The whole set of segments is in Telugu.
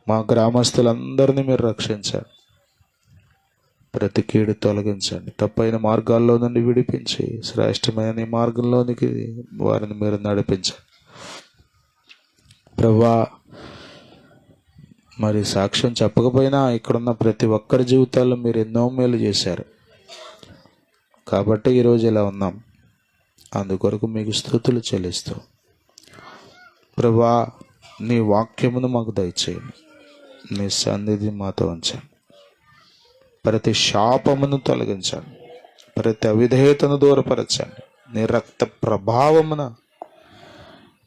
మా గ్రామస్తులందరినీ మీరు రక్షించండి, ప్రతి కీడు తొలగించండి, తప్పైన మార్గాల్లో నుండి విడిపించి శ్రేష్టమైన నీ మార్గంలోనికి వారిని మీరు నడిపించండి ప్రభువా. మరి సాక్ష్యం చెప్పకపోయినా ఇక్కడున్న ప్రతి ఒక్కరి జీవితాల్లో మీరు ఎన్నో మేలు చేశారు కాబట్టి ఈరోజు ఇలా ఉన్నాం. అందుకొరకు మీకు స్తుతులు చెల్లిస్తూ ప్రభువా, నీ వాక్యమును మాకు దయచేయండి, నీ సన్నిధి మాతో ఉంచండి, ప్రతి శాపమును తొలగించండి, ప్రతి అవిధేయతను దూరపరచండి, నీ రక్త ప్రభావమున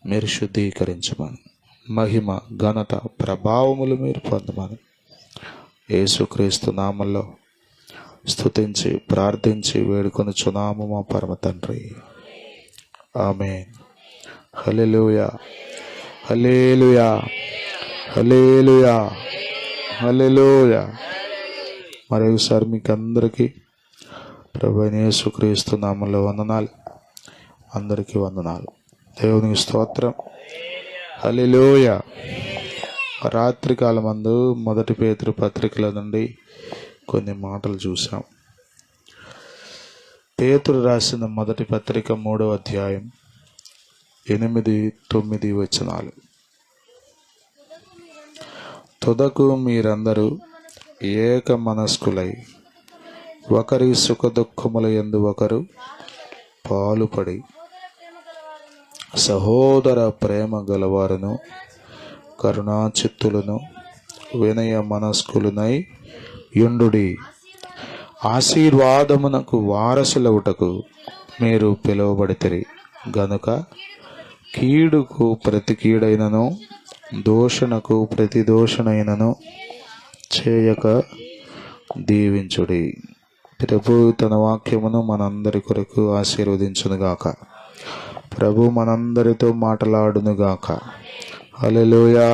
మీరు శుద్ధీకరించమని, మహిమ ఘనత ప్రభావములు మీరు పొందమని యేసుక్రీస్తు నామములో స్తుతించి ప్రార్థించి వేడుకొనుచున్నాము మా పరమ తండ్రి. ఆమేన్. హల్లెలూయా, హల్లెలూయా, హల్లెలూయా, హల్లెలూయా. మరొకసారి మీకు అందరికీ ప్రభువైన యేసుక్రీస్తు నామములో వందనాలు. అందరికీ వందనాలు. దేవునికి స్తోత్రం. హల్లెలూయా. రాత్రికాలమందు 1 పేతురు పత్రికల నుండి కొన్ని మాటలు చూసాం. పేతురు రాసిన 1 పత్రిక 3వ అధ్యాయం 8-9 వచనాలు. తుదకు మీరందరూ ఏక మనస్కులై ఒకరి సుఖ దుఃఖముల యందు ఒకరు పాలుపడి సహోదర ప్రేమ గలవారును కరుణాచిత్తులను వినయ మనస్కులనై యుండుడి. ఆశీర్వాదమునకు వారసులవుటకు మీరు పిలువబడితిరి గనుక కీడుకు ప్రతి కీడైనను దూషణకు ప్రతి దూషణైనను చేయక దీవించుడి. ప్రభు తన వాక్యమును మనందరి కొరకు ఆశీర్వదించునుగాక. ప్రభు మనందరితో మాట్లాడునుగాక. హల్లెలూయా,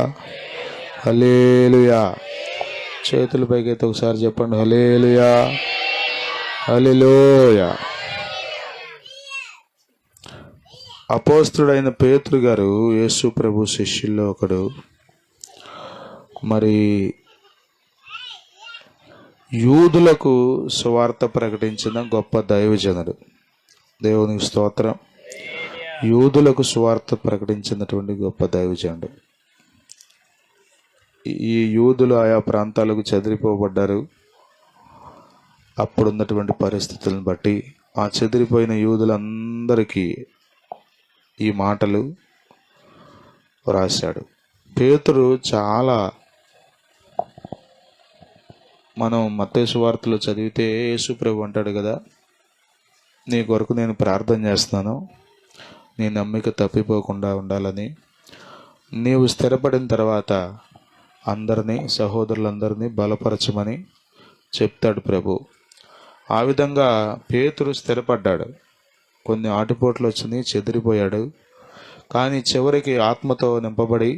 హల్లెలూయా. చేతులు పైకైతే ఒకసారి చెప్పండి, హల్లెలూయా, హల్లెలూయా. అపోస్తలుడైన పేతురు గారు యేసు ప్రభు శిష్యుల్లో ఒకడు. మరి యూదులకు సువార్త ప్రకటించిన గొప్ప దైవజనుడు. దేవునికి స్తోత్రం. యూదులకు సువార్త ప్రకటించినటువంటి గొప్ప దైవజనుడు. ఈ యూదులు ఆయా ప్రాంతాలకు చెదిరిపోబడ్డారు. అప్పుడున్నటువంటి పరిస్థితులను బట్టి ఆ చెదిరిపోయిన యూదులందరికీ ఈ మాటలు రాశాడు. పేతురు చాలా, మనం మత్తయి సువార్తలో చదివితే యేసు ప్రభు అంటాడు కదా, నీ కొరకు నేను ప్రార్థన చేస్తున్నాను, నీ నమ్మిక తప్పిపోకుండా ఉండాలని. నీవు స్థిరపడిన తర్వాత అందరినీ, సహోదరులందరినీ బలపరచమని చెప్తాడు ప్రభు. ఆ విధంగా పేతురు స్థిరపడ్డాడు. కొన్ని ఆటుపోట్లు వచ్చినాయి, చెదిరిపోయాడు. కానీ చివరికి ఆత్మతో నింపబడి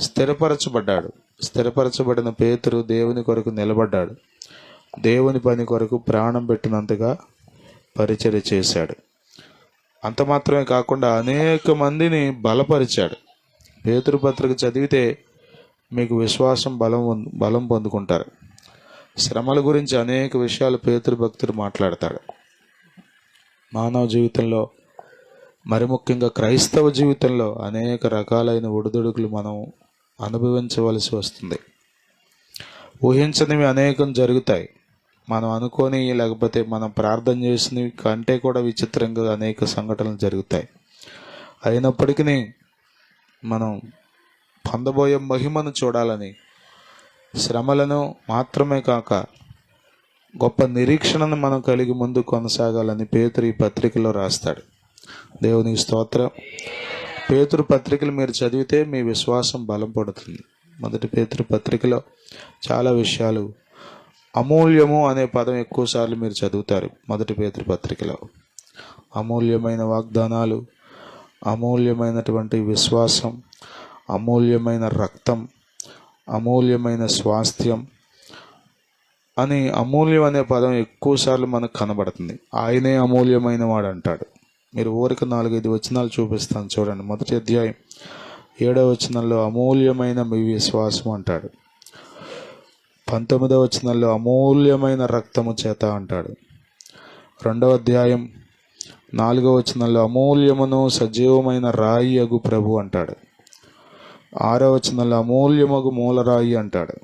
స్థిరపరచబడ్డాడు. స్థిరపరచబడిన పేతురు దేవుని కొరకు నిలబడ్డాడు. దేవుని పని కొరకు ప్రాణం పెట్టినంతగా పరిచర్య చేశాడు. అంత మాత్రమే కాకుండా అనేక మందిని బలపరిచాడు. పేతురు పత్రిక చదివితే మీకు విశ్వాసం బలం పొందుకుంటారు. శ్రమల గురించి అనేక విషయాలు పేతురు భక్తుడు మాట్లాడతాడు. మానవ జీవితంలో, మరి ముఖ్యంగా క్రైస్తవ జీవితంలో అనేక రకాలైన ఒడిదుడుకులు మనం అనుభవించవలసి వస్తుంది. ఊహించనివి అనేకం జరుగుతాయి. మనం అనుకోని, లేకపోతే మనం ప్రార్థన చేసినవి కంటే కూడా విచిత్రంగా అనేక సంఘటనలు జరుగుతాయి. అయినప్పటికీ మనం పొందబోయే మహిమను చూడాలని, శ్రమలను మాత్రమే కాక గొప్ప నిరీక్షణను మనం కలిగి ముందు కొనసాగాలని పేతురు ఈ పత్రికలో రాస్తాడు. దేవునికి స్తోత్రం. పేతురు పత్రికలు మీరు చదివితే మీ విశ్వాసం బలం పడుతుంది. 1 పేతురు పత్రికలో చాలా విషయాలు, అమూల్యము అనే పదం ఎక్కువసార్లు మీరు చదువుతారు. 1 పేతురు పత్రికలో అమూల్యమైన వాగ్దానాలు, అమూల్యమైనటువంటి విశ్వాసం, అమూల్యమైన రక్తం, అమూల్యమైన స్వాస్థ్యం అని అమూల్యం అనే పదం ఎక్కువసార్లు మనకు కనబడుతుంది. ఆయనే అమూల్యమైన వాడు అంటాడు. మీరు ఊరికి 4-5 వచనాలు చూపిస్తాను చూడండి. 1 అధ్యాయం 7వ వచనంలో అమూల్యమైన మీ విశ్వాసం అంటాడు. 19వ వచనంలో అమూల్యమైన రక్తము చేత అంటాడు. 2వ అధ్యాయం 4వ వచనంలో అమూల్యమును సజీవమైన రాయి అగు ప్రభు అంటాడు. 6వ వచనంలో అమూల్యమగు మూలరాయి అంటాడు.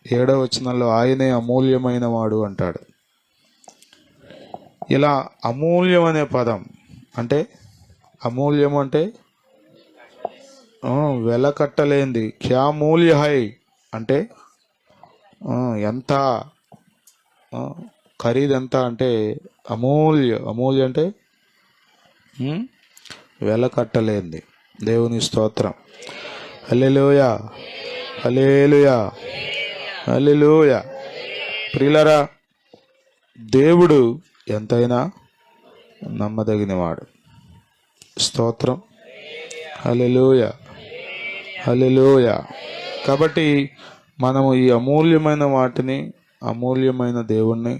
7వ వచనంలో ఆయనే అమూల్యమైన వాడు అంటాడు. ఇలా అమూల్యం అనే పదం అంటే, అమూల్యం అంటే వెల కట్టలేంది. క్యా మూల్య హై అంటే ఎంత, ఖరీదు ఎంత అంటే అమూల్య అంటే వెల కట్టలేంది. దేవుని స్తోత్రం. హల్లెలూయా, హల్లెలూయా, హల్లెలూయా. ప్రియులారా, దేవుడు ఎంతైనా నమ్మదగినవాడు. స్తోత్రం. హల్లెలూయా, హల్లెలూయా. కాబట్టి మనము ఈ అమూల్యమైన వాటిని, అమూల్యమైన దేవుణ్ణి,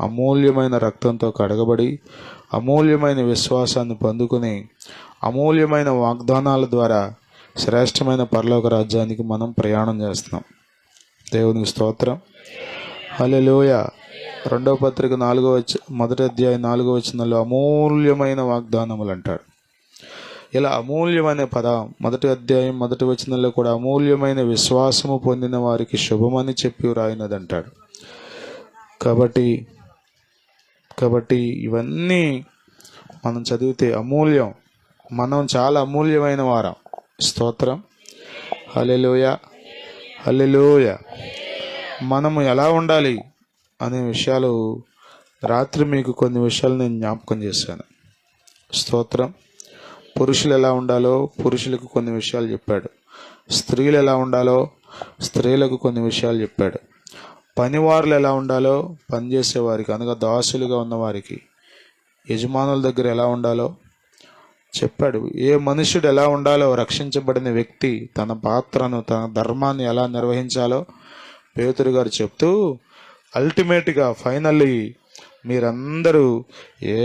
అమూల్యమైన రక్తంతో కడగబడి అమూల్యమైన విశ్వాసాన్ని పొందుకుని అమూల్యమైన వాగ్దానాల ద్వారా శ్రేష్టమైన పరలోక రాజ్యానికి మనం ప్రయాణం చేస్తున్నాం. దేవునికి స్తోత్రం. హల్లెలూయా. 2వ పత్రిక 1వ అధ్యాయం 4వ వచనంలో అమూల్యమైన వాగ్దానములు అంటాడు. ఇలా అమూల్యమైన పదం 1వ అధ్యాయం 1వ వచనంలో కూడా అమూల్యమైన విశ్వాసము పొందిన వారికి శుభమని చెప్పి వ్రాయినది అంటాడు. కాబట్టి ఇవన్నీ మనం చదివితే అమూల్యం. మనం చాలా అమూల్యమైన వారం. స్తోత్రం. హల్లెలూయా, హల్లెలూయా. మనము ఎలా ఉండాలి అనే విషయాలు రాత్రి మీకు కొన్ని విషయాలు నేను జ్ఞాపకం చేశాను. స్తోత్రం. పురుషులు ఎలా ఉండాలో పురుషులకు కొన్ని విషయాలు చెప్పాడు. స్త్రీలు ఎలా ఉండాలో స్త్రీలకు కొన్ని విషయాలు చెప్పాడు. పనివారులు ఎలా ఉండాలో పనిచేసేవారికి, అనగా దాసులుగా ఉన్నవారికి, యజమానుల దగ్గర ఎలా ఉండాలో చెప్పాడు. ఏ మనుష్యుడు ఎలా ఉండాలో, రక్షించబడిన వ్యక్తి తన పాత్రను, తన ధర్మాన్ని ఎలా నిర్వహించాలో పేతురు గారు చెప్తూ, అల్టిమేట్గా ఫైనల్లీ మీరందరూ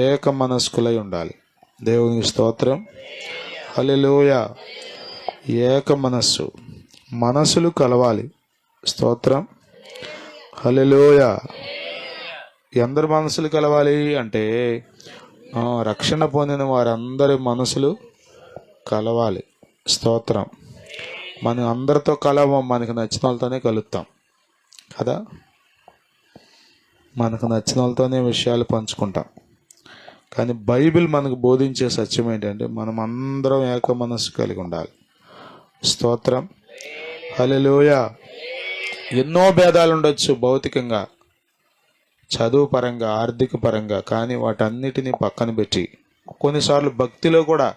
ఏక మనస్కులై ఉండాలి. దేవునికి స్తోత్రం. హల్లెలూయా. ఏక మనస్సులు కలవాలి. స్తోత్రం. హల్లెలూయా. ఎందరు మనసులు కలవాలి అంటే రక్షణ పొందిన వారందరి మనసులు కలవాలి. స్తోత్రం. మనం అందరితో కలవం, మనకు నచ్చిన వాళ్ళతోనే కలుస్తాం కదా. మనకు నచ్చిన వాళ్ళతోనే విషయాలు పంచుకుంటాం. కానీ బైబిల్ మనకు బోధించే సత్యం ఏంటంటే మనం అందరం ఏక మనస్సు కలిగి ఉండాలి. స్తోత్రం. హల్లెలూయా. ఎన్నో భేదాలు ఉండొచ్చు భౌతికంగా, చదువు పరంగా, ఆర్థిక పరంగా, కానీ వాటన్నిటినీ పక్కన పెట్టి కొన్నిసార్లు భక్తిలో కూడా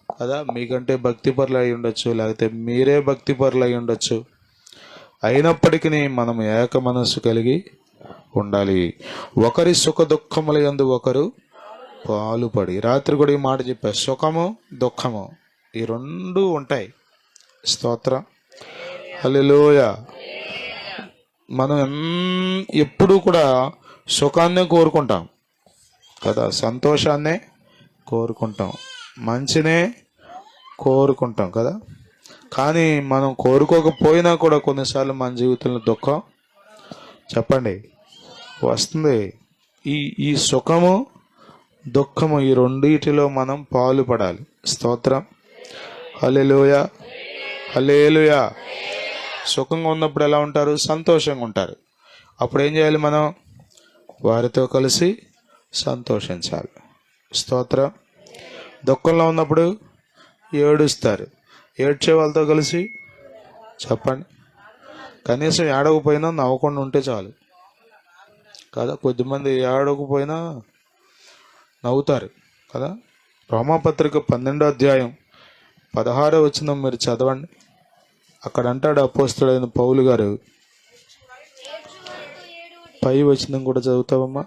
కదా, మీకంటే భక్తిపరులు అయి ఉండొచ్చు, లేకపోతే మీరే భక్తిపరులు అయి ఉండొచ్చు. అయినప్పటికీ మనం ఏక మనస్సు కలిగి ఉండాలి. ఒకరి సుఖ దుఃఖముల యందు ఒకరు పాలుపడి. రాత్రి కూడా ఈ మాట చెప్పా, సుఖము దుఃఖము ఈ రెండు ఉంటాయి. స్తోత్రం. హల్లెలూయా. మనం ఎప్పుడూ కూడా సుఖాన్నే కోరుకుంటాం కదా, సంతోషాన్నే కోరుకుంటాం, మంచినే కోరుకుంటాం కదా. కానీ మనం కోరుకోకపోయినా కూడా కొన్నిసార్లు మన జీవితంలో దుఃఖం చెప్పండి వస్తుంది. ఈ సుఖము దుఃఖము ఈ రెండిటిలో మనం పాలుపడాలి. స్తోత్రం. హల్లెలూయా, హల్లెలూయా. సుఖంగా ఉన్నప్పుడు ఎలా ఉంటారు? సంతోషంగా ఉంటారు. అప్పుడు ఏం చేయాలి? మనం వారితో కలిసి సంతోషించాలి. స్తోత్రం. దుఃఖంలో ఉన్నప్పుడు ఏడుస్తారు. ఏడ్చే వాళ్ళతో కలిసి చెప్పండి, కనీసం ఏడవకపోయినా నవ్వకుండా ఉంటే చాలు కదా. కొద్దిమంది ఏడవకపోయినా నవ్వుతారు కదా. రోమాపత్రిక 12వ అధ్యాయం 16వ వచనం మీరు చదవండి. అక్కడ అంటాడు అపోస్తలుడైన పౌలు గారు, పై వచనం కూడా చదువుతావమ్మా,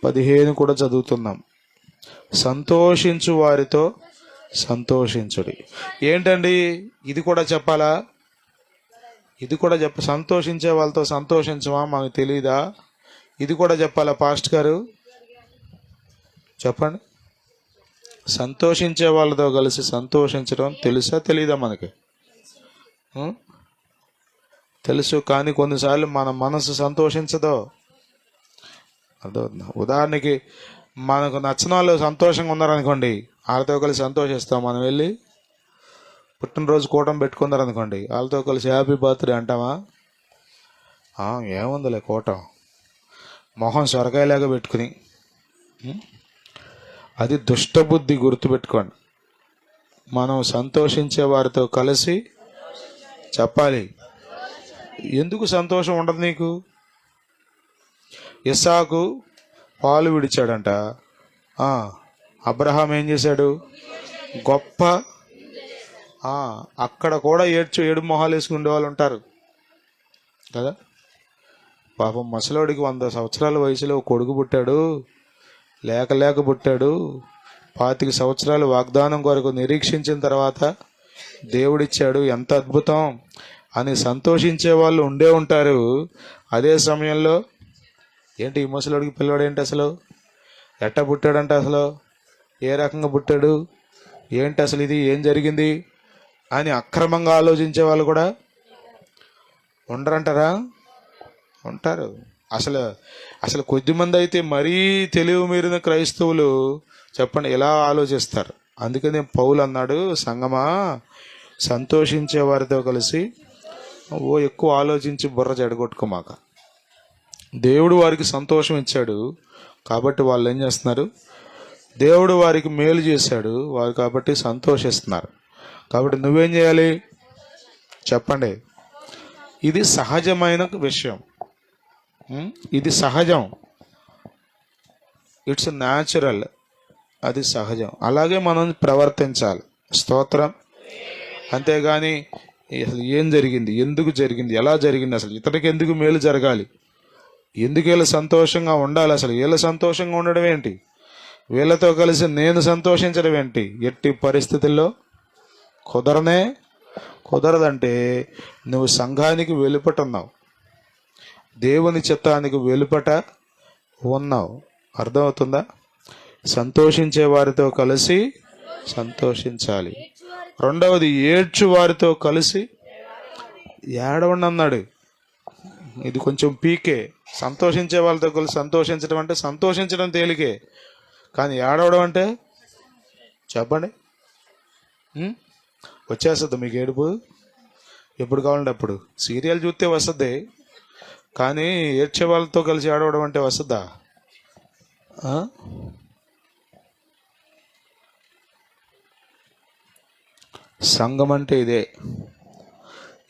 15 కూడా చదువుతున్నాం. సంతోషించు వారితో సంతోషించుడి. ఏంటండి ఇది కూడా చెప్పాలా? ఇది కూడా సంతోషించే వాళ్ళతో సంతోషించమా? మాకు తెలీదా? ఇది కూడా చెప్పాలా పాస్ట్ గారు? చెప్పండి. సంతోషించే వాళ్ళతో కలిసి సంతోషించడం తెలుసా తెలీదా మనకి? తెలుసు, కానీ కొన్నిసార్లు మన మనసు సంతోషించదో. అర్థమవుతుందా? ఉదాహరణకి మనకు నచ్చిన వాళ్ళు సంతోషంగా ఉన్నారనుకోండి, వాళ్ళతో కలిసి సంతోషిస్తాం. మనం వెళ్ళి పుట్టినరోజు కూటమి పెట్టుకున్నారనుకోండి, వాళ్ళతో కలిసి హ్యాపీ బర్త్డే అంటామా? ఏముందిలే కూటం, మొహం సొరకాయలాగా పెట్టుకుని. అది దుష్టబుద్ధి, గుర్తుపెట్టుకోండి. మనం సంతోషించే వారితో కలిసి చెప్పాలి. ఎందుకు సంతోషం ఉండదు నీకు? ఇస్సాకు పాలు విడిచాడంట. అబ్రహాం ఏం చేశాడు? గొప్ప అక్కడ కూడా ఏడు మొహాలు వేసుకునే వాళ్ళు ఉంటారు కదా. పాపం ముసలోడికి 100 సంవత్సరాల వయసులో కొడుకు పుట్టాడు, లేక పుట్టాడు. 25 సంవత్సరాలు వాగ్దానం కొరకు నిరీక్షించిన తర్వాత దేవుడిచ్చాడు, ఎంత అద్భుతం అని సంతోషించే వాళ్ళు ఉండే ఉంటారు. అదే సమయంలో ఏంటి ఈ ముసలోడికి పిల్లవాడు ఏంటి, అసలు ఎట్ట పుట్టాడంట, అసలు ఏ రకంగా పుట్టాడు, ఏంటి అసలు ఇది ఏం జరిగింది అని అక్రమంగా ఆలోచించే వాళ్ళు కూడా ఉండరంటారా? ఉంటారు. అసలు కొద్దిమంది అయితే మరీ తెలివి మీరిన క్రైస్తవులు చెప్పండి ఎలా ఆలోచిస్తారు. అందుకనే పౌలు అన్నాడు, సంగమా సంతోషించే వారితో కలిసి ఎక్కువ ఆలోచించి బుర్ర చెడగొట్టుకోమాక. దేవుడు వారికి సంతోషం ఇచ్చాడు కాబట్టి వాళ్ళు ఏం చేస్తున్నారు? దేవుడు వారికి మేలు చేశాడు వారు కాబట్టి సంతోషిస్తున్నారు. కాబట్టి నువ్వేం చేయాలి చెప్పండి? ఇది సహజమైన విషయం, ఇది సహజం, ఇట్స్ న్యాచురల్, అది సహజం. అలాగే మనం ప్రవర్తించాలి. స్తోత్రం. అంతేగాని అసలు ఏం జరిగింది, ఎందుకు జరిగింది, ఎలా జరిగింది, అసలు ఇతడికి ఎందుకు మేలు జరగాలి, ఎందుకు వీళ్ళు సంతోషంగా ఉండాలి, అసలు వీళ్ళు సంతోషంగా ఉండడం ఏంటి, వీళ్ళతో కలిసి నేను సంతోషించడం ఏంటి, ఎట్టి పరిస్థితుల్లో కుదరదంటే నువ్వు సంఘానికి వెలుపట ఉన్నావు, దేవుని చిత్తానికి వెలుపట ఉన్నావు. అర్థమవుతుందా? సంతోషించే వారితో కలిసి సంతోషించాలి. రెండవది, ఏడ్చు వారితో కలిసి ఏడవండి అన్నాడు. ఇది కొంచెం పీకే. సంతోషించే వాళ్ళతో కలిసి సంతోషించడం అంటే సంతోషించడం తేలికే, కానీ ఏడవడం అంటే చెప్పండి వచ్చేస్తుంది మీకు ఏడుపు. ఎప్పుడు కావాలంటే అప్పుడు సీరియల్ చూస్తే వస్తుంది, కానీ ఏడ్చే వాళ్ళతో కలిసి ఏడవడం అంటే వస్తుందా? సంఘం అంటే ఇదే.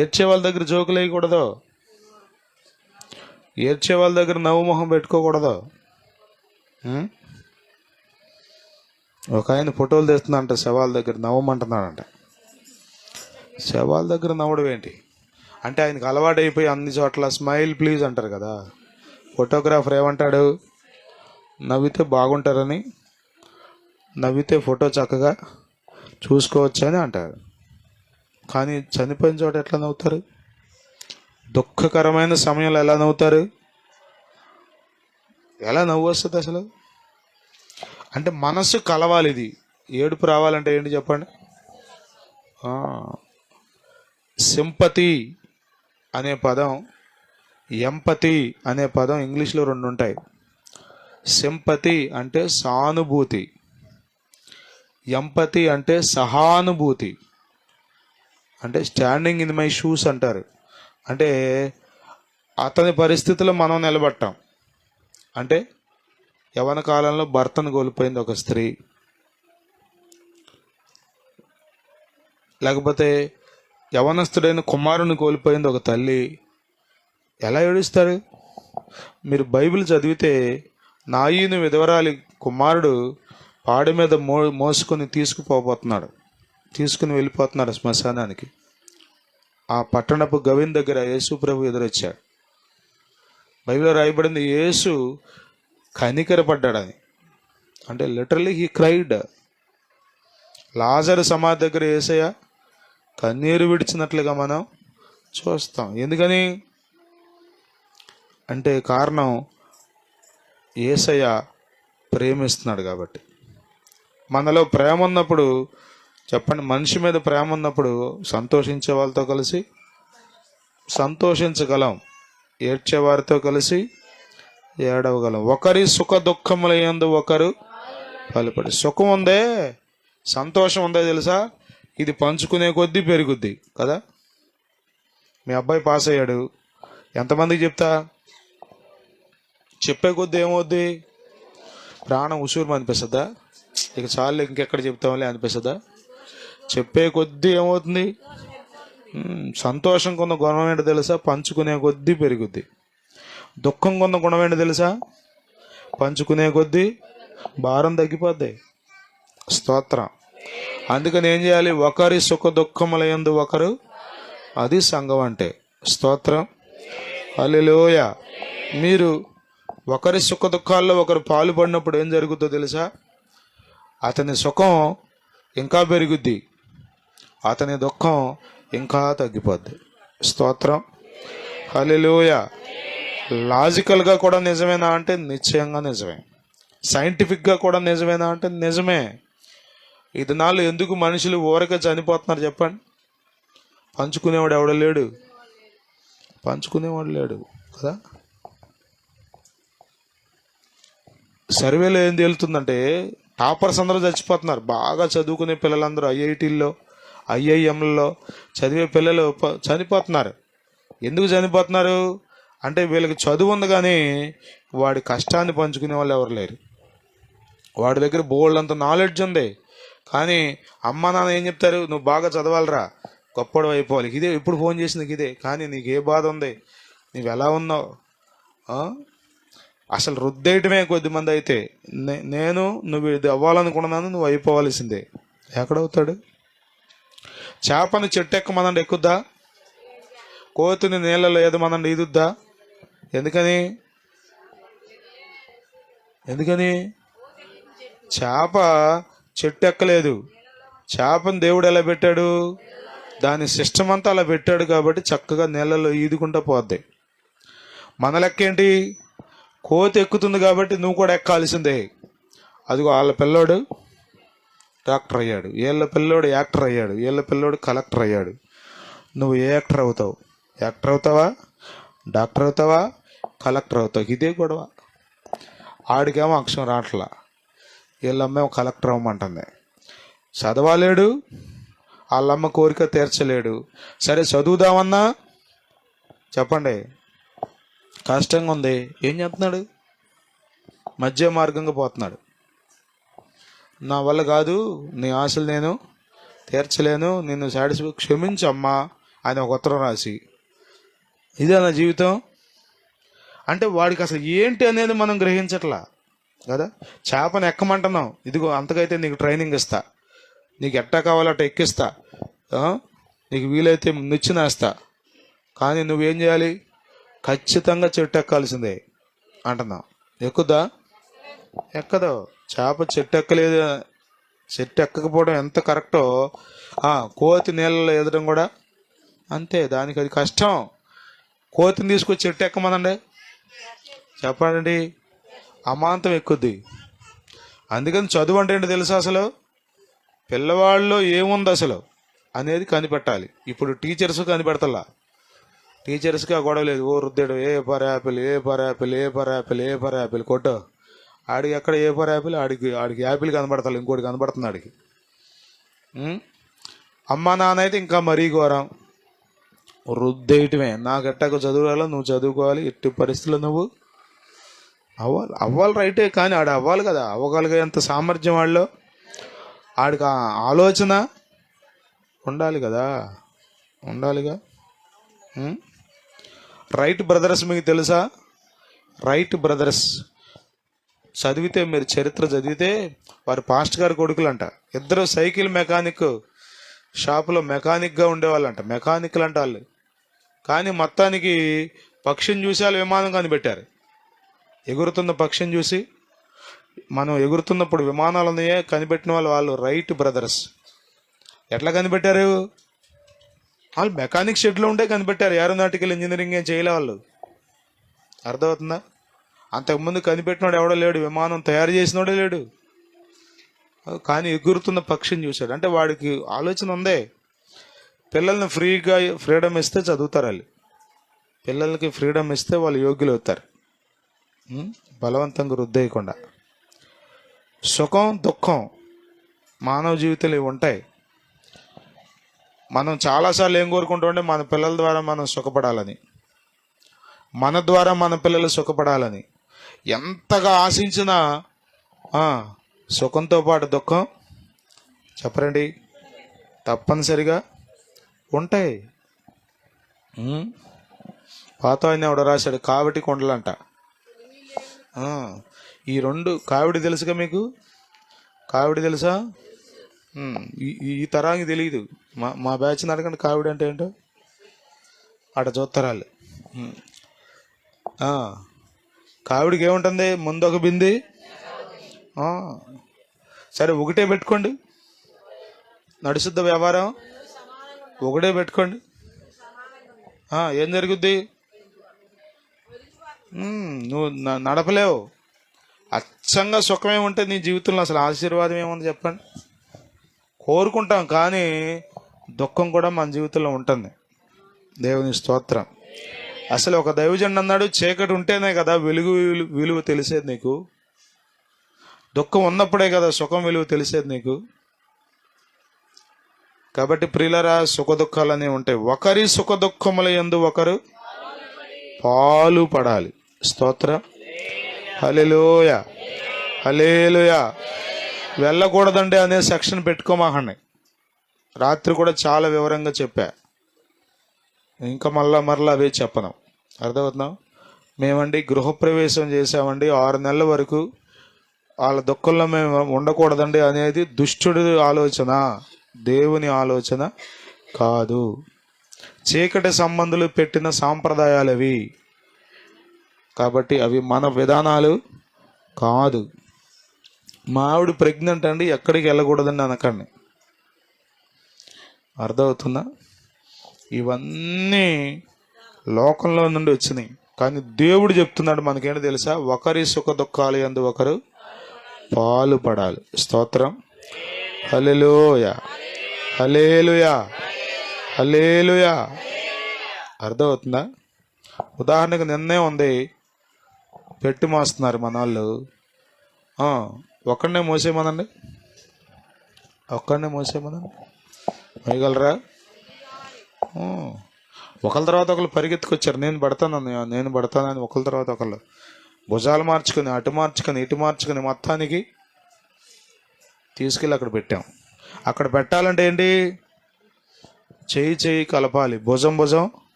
ఏడ్చే వాళ్ళ దగ్గర జోకులు వేయకూడదు, ఏడ్చే వాళ్ళ దగ్గర నవ్వు మొహం పెట్టుకోకూడదు. ఒక ఆయన ఫోటోలు తెస్తుందంట, శవాల దగ్గర నవ్వమంటున్నాడంట. శవాల దగ్గర నవ్వడం ఏంటి అంటే ఆయనకు అలవాటైపోయి అన్ని చోట్ల స్మైల్ ప్లీజ్ అంటారు కదా. ఫోటోగ్రాఫర్ ఏమంటాడు? నవ్వితే బాగుంటారని, నవ్వితే ఫోటో చక్కగా చూసుకోవచ్చు అని అంటారు. కానీ చనిపోయిన చోట ఎట్లా నవ్వుతారు? దుఃఖకరమైన సమయంలో ఎలా నవ్వుతారు? ఎలా నవ్వు వస్తుంది అసలు? అంటే మనసు కలవాలి. ఇది ఏడుపు రావాలంటే ఏంటి చెప్పండి? సింపతి అనే పదం, ఎంపతి అనే పదం ఇంగ్లీష్లో 2 ఉంటాయి. సింపతి అంటే సానుభూతి, ఎంపతి అంటే సహానుభూతి. అంటే స్టాండింగ్ ఇన్ మై షూస్ అంటారు. అంటే అతని పరిస్థితిలో మనం నిలబట్టాం. అంటే యవ్వన కాలంలో భర్తను కోల్పోయింది ఒక స్త్రీ, లేకపోతే యవనస్తుడైన కుమారుని కోల్పోయింది ఒక తల్లి. ఎలా ఏడుస్తారు? మీరు బైబిల్ చదివితే నాయీను విధవరాలి కుమారుడు పాడి మీద తీసుకుని వెళ్ళిపోతున్నాడు శ్మశానానికి. ఆ పట్టణపు గవిన్ దగ్గర యేసు ప్రభు ఎదురొచ్చాడు. బైబిల్లో రాయబడింది యేసు కనికరపడ్డాడని. అంటే లిటరల్లీ హీ క్రైడ్. లాజరు సమాధి దగ్గర యేసయ్య కన్నీరు విడిచినట్లుగా మనం చూస్తాం. ఎందుకని అంటే కారణం యేసయ్య ప్రేమిస్తున్నాడు కాబట్టి. మనలో ప్రేమ ఉన్నప్పుడు చెప్పండి, మనిషి మీద ప్రేమ ఉన్నప్పుడు సంతోషించే వాళ్ళతో కలిసి సంతోషించగలం, ఏడ్చే వారితో కలిసి ఏడవగలం. ఒకరి సుఖ దుఃఖముల యందు ఒకరు బలపడి. సుఖం ఉందే, సంతోషం ఉందే తెలుసా, ఇది పంచుకునే కొద్దీ పెరుగుద్ది కదా. మీ అబ్బాయి పాస్ అయ్యాడు, ఎంతమందికి చెప్తా? చెప్పే కొద్దీ ఏమవుద్ది? ప్రాణం ఉసూరు అనిపిస్తుందా? ఇక చాలు ఇంకెక్కడ చెప్తాంలే అనిపిస్తుందా? చెప్పే కొద్దీ ఏమవుతుంది? సంతోషం కొన్న గుణం ఏంటో తెలుసా? పంచుకునే కొద్దీ పెరుగుద్ది. దుఃఖం కొన్న గుణం ఏంటో తెలుసా? పంచుకునే కొద్దీ భారం తగ్గిపోద్ది. స్తోత్రం. అందుకని ఏం చేయాలి? ఒకరి సుఖ దుఃఖముల యందు ఒకరు, అది సంఘం అంటే. స్తోత్రం. హల్లెలూయా. మీరు ఒకరి సుఖ దుఃఖాల్లో ఒకరు పాలు పడినప్పుడు ఏం జరుగుతుందో తెలుసా? అతని సుఖం ఇంకా పెరుగుద్ది, అతని దుఃఖం ఇంకా తగ్గిపోద్ది. స్తోత్రం. హల్లెలూయా. లాజికల్గా కూడా నిజమేనా అంటే నిశ్చయంగా నిజమే. సైంటిఫిక్గా కూడా నిజమేనా అంటే నిజమే. ఈ దినాల్లో ఎందుకు మనుషులు ఊరకే చనిపోతున్నారు చెప్పండి? పంచుకునేవాడు ఎవడ లేడు, పంచుకునేవాడు లేడు కదా. సర్వేలో ఏం తేలుతుందంటే టాపర్స్ అందరూ చచ్చిపోతున్నారు. బాగా చదువుకునే పిల్లలందరూ ఐఐటీల్లో, ఐఐఎంలలో చదివే పిల్లలు చనిపోతున్నారు. ఎందుకు చనిపోతున్నారు అంటే వీళ్ళకి చదువు ఉంది కానీ వాడి కష్టాన్ని పంచుకునే వాళ్ళు ఎవరు లేరు. వాడి దగ్గర బోల్డ్ అంత నాలెడ్జ్ ఉంది కానీ అమ్మ నాన్న ఏం చెప్తారు? నువ్వు బాగా చదవాలరా, గొప్పడు అయిపోవాలి. ఇదే ఇప్పుడు ఫోన్ చేసింది ఇదే, కానీ నీకు ఏ బాధ ఉంది, నువ్వు ఎలా ఉన్నావు? అసలు రుద్దేయటమే కొద్దిమంది. అయితే నేను నువ్వు ఇది అవ్వాలనుకున్నాను, నువ్వు అయిపోవాల్సిందే. ఎక్కడవుతాడు? చేపని చెట్టు ఎక్కమనండి ఎక్కుద్దా? కోతిని నీళ్ళలో ఏదమనండి ఈదుద్దా? ఎందుకని? చేప చెట్టు ఎక్కలేదు. చేపని దేవుడు ఎలా పెట్టాడు? దాని సిస్టమ్ అంతా అలా పెట్టాడు కాబట్టి చక్కగా నీళ్ళలో ఈదుకుంటూ పోద్ది. మన లెక్కేంటి? కోతి ఎక్కుతుంది కాబట్టి నువ్వు కూడా ఎక్కాల్సిందే. అదిగో వాళ్ళ పిల్లోడు డాక్టర్ అయ్యాడు, వీళ్ళ పిల్లోడు యాక్టర్ అయ్యాడు, వీళ్ళ పిల్లోడు కలెక్టర్ అయ్యాడు. నువ్వు ఏ యాక్టర్ అవుతావు? యాక్టర్ అవుతావా, డాక్టర్ అవుతావా, కలెక్టర్ అవుతావు? ఇదే గొడవ. ఆడికేమో అక్షరం రావట్లా, వీళ్ళమ్మేమో కలెక్టర్ అవ్వమంటుంది. చదవాలేడు, వాళ్ళమ్మ కోరిక తీర్చలేడు. సరే చదువుదామన్నా చెప్పండి కష్టంగా ఉంది. ఏం చేస్తున్నాడు? మధ్య మార్గంగా పోతున్నాడు. నా వల్ల కాదు, నీ ఆశలు నేను తీర్చలేను, నిన్ను క్షమించమ్మా అని ఒక ఉత్తరం రాసి, ఇదే నా జీవితం అంటే వాడికి అసలు ఏంటి అనేది మనం గ్రహించట్లా కదా. చేపను ఎక్కమంటున్నాం, ఇదిగో అంతకైతే నీకు ట్రైనింగ్ ఇస్తా, నీకు ఎట్టా కావాలట ఎక్కిస్తా, నీకు వీలైతే నిచ్చినేస్తా, కానీ నువ్వేం చేయాలి? ఖచ్చితంగా చెట్టు ఎక్కాల్సిందే అంటున్నావు. ఎక్కుద్దా? ఎక్కదు. చేప చెట్టు ఎక్కలేదు. చెట్టు ఎక్కకపోవడం ఎంత కరెక్టో కోతి నీళ్ళలో ఎదడం కూడా అంతే. దానికి అది కష్టం. కోతిని తీసుకొచ్చి చెట్టు ఎక్కమనండి చెప్పండి, అమాంతం ఎక్కుద్ది. అందుకని చదువు అంటే ఏంటి తెలుసా? అసలు పిల్లవాళ్ళలో ఏముంది అసలు అనేది కనిపెట్టాలి. ఇప్పుడు టీచర్స్ కనిపెడతలా. టీచర్స్కి ఆ గొడవ లేదు. ఓ రుద్దాడు, A for apple, A for apple, A for apple, A for apple కొట్టు. ఆడికి ఎక్కడ ఏ ఫర్ యాపిల్? ఆడికి యాపిల్ కనబడతాడు, ఇంకోటి కనబడుతుంది ఆడికి. అమ్మ నాన్న అయితే ఇంకా మరీ ఘోరం, రుద్దేయటమే. నాకు ఎట్టాకు చదువుకోవాలో నువ్వు చదువుకోవాలి, ఎట్టి పరిస్థితుల్లో నువ్వు అవ్వాలి రైటే, కానీ ఆడు అవ్వాలి కదా. అవ్వగలిగేంత సామర్థ్యం వాళ్ళు, ఆడికి ఆలోచన ఉండాలి కదా, ఉండాలిగా. రైట్ బ్రదర్స్ మీకు తెలుసా? రైట్ బ్రదర్స్ చదివితే, మీరు చరిత్ర చదివితే వారు పాస్టర్ గారి కొడుకులంట. ఇద్దరు సైకిల్ మెకానిక్ షాపులో మెకానిక్గా ఉండేవాళ్ళంట. మెకానిక్లు అంట వాళ్ళు. కానీ మొత్తానికి పక్షిని చూసి వాళ్ళు విమానం కనిపెట్టారు. ఎగురుతున్న పక్షిని చూసి, మనం ఎగురుతున్నప్పుడు విమానాలు ఉన్నాయే కనిపెట్టిన వాళ్ళు రైట్ బ్రదర్స్. ఎట్లా కనిపెట్టారు? వాళ్ళు మెకానిక్ షెడ్లో ఉంటే కనిపెట్టారు. ఏరోనాటికల్ ఇంజనీరింగ్ ఏం చేయలే వాళ్ళు. అర్థమవుతుందా? అంతకుముందు కనిపెట్టినోడు ఎవడో లేడు, విమానం తయారు చేసినోడే లేడు. కానీ ఎగురుతున్న పక్షిని చూశాడు. అంటే వాడికి ఆలోచన ఉందే, పిల్లల్ని ఫ్రీడమ్ ఇస్తే చదువుతారు వాళ్ళు. పిల్లలకి ఫ్రీడమ్ ఇస్తే వాళ్ళు యోగ్యులు అవుతారు, బలవంతంగా రుద్దేయకుండా. సుఖం దుఃఖం మానవ జీవితంలో ఇవి ఉంటాయి. మనం చాలాసార్లు ఏం కోరుకుంటామంటే మన పిల్లల ద్వారా మనం సుఖపడాలని, మన ద్వారా మన పిల్లలు సుఖపడాలని. ఎంతగా ఆశించినా సుఖంతో పాటు దుఃఖం చెప్పరండి తప్పనిసరిగా ఉంటాయి. పాత ఆయన ఎవడో రాశాడు, కావిటి కొండలంట. ఈ రెండు కావిడి తెలుసుగా మీకు? కావిడి తెలుసా? ఈ తరానికి తెలియదు. మా బ్యాచ్ అడగండి కావిడి అంటే ఏంటో, అట చూత్తరాలు. కావిడికి ఏముంటుంది? ముందొక బింది. సరే ఒకటే పెట్టుకోండి, నడుస్తుద్ద వ్యవహారం. ఒకటే పెట్టుకోండి, ఏం జరుగుద్ది? నువ్వు నడపలేవు. అచ్చంగా సుఖమే ఉంటే నీ జీవితంలో అసలు ఆశీర్వాదం ఏముంది చెప్పండి? కోరుకుంటాం కానీ దుఃఖం కూడా మన జీవితంలో ఉంటుంది. దేవుని స్తోత్రం. అసలు ఒక దైవజనుడు అన్నాడు, చీకటి ఉంటేనే కదా వెలుగు విలువ తెలిసేది నీకు. దుఃఖం ఉన్నప్పుడే కదా సుఖం విలువ తెలిసేది నీకు. కాబట్టి ప్రియులరా, సుఖ దుఃఖాలు అనేవి ఉంటాయి. ఒకరి సుఖ దుఃఖముల యందు ఒకరు పాలు పడాలి. స్తోత్రం. హల్లెలూయా, హల్లెలూయా. వెళ్ళకూడదండి అనే సెక్షన్ పెట్టుకోమాకండి. రాత్రి కూడా చాలా వివరంగా చెప్పా, ఇంకా మరలా అవే చెప్పను. అర్థమవుతున్నాం? మేమండి గృహప్రవేశం చేసామండి, 6 నెలల వరకు వాళ్ళ దుఃఖంలో మేము ఉండకూడదండి అనేది దుష్టుడి ఆలోచన, దేవుని ఆలోచన కాదు. చీకటి సంబంధులు పెట్టిన సాంప్రదాయాలు అవి. కాబట్టి అవి మన విధానాలు కాదు. మా ఆవిడ ప్రెగ్నెంట్ అండి, ఎక్కడికి వెళ్ళకూడదండి అనకండి. అర్థమవుతుందా? ఇవన్నీ లోకంలో నుండి వచ్చినాయి. కానీ దేవుడు చెప్తున్నాడు మనకేంటి తెలుసా? ఒకరి సుఖ దుఃఖాలు యందు ఒకరు పాలు పడాలి. స్తోత్రం. హల్లెలూయా, హల్లెలూయా, హల్లెలూయా. అర్థమవుతుందా? ఉదాహరణకు నిన్నే ఉంది, పెట్టి మోస్తున్నారు మన వాళ్ళు. ఒక్కడనే మోసేమనండి, ఒక్కడనే మోసేమనండి, వేయగలరా? ఒకళ్ళ తర్వాత ఒకళ్ళు పరిగెత్తుకొచ్చారు, నేను పడతానని ఒకళ్ళ తర్వాత ఒకళ్ళు భుజాలు మార్చుకొని అటు మార్చుకొని ఇటు మార్చుకొని మొత్తానికి తీసుకెళ్ళి అక్కడ పెట్టాం. అక్కడ పెట్టాలంటే ఏంటి? చెయ్యి కలపాలి, భుజం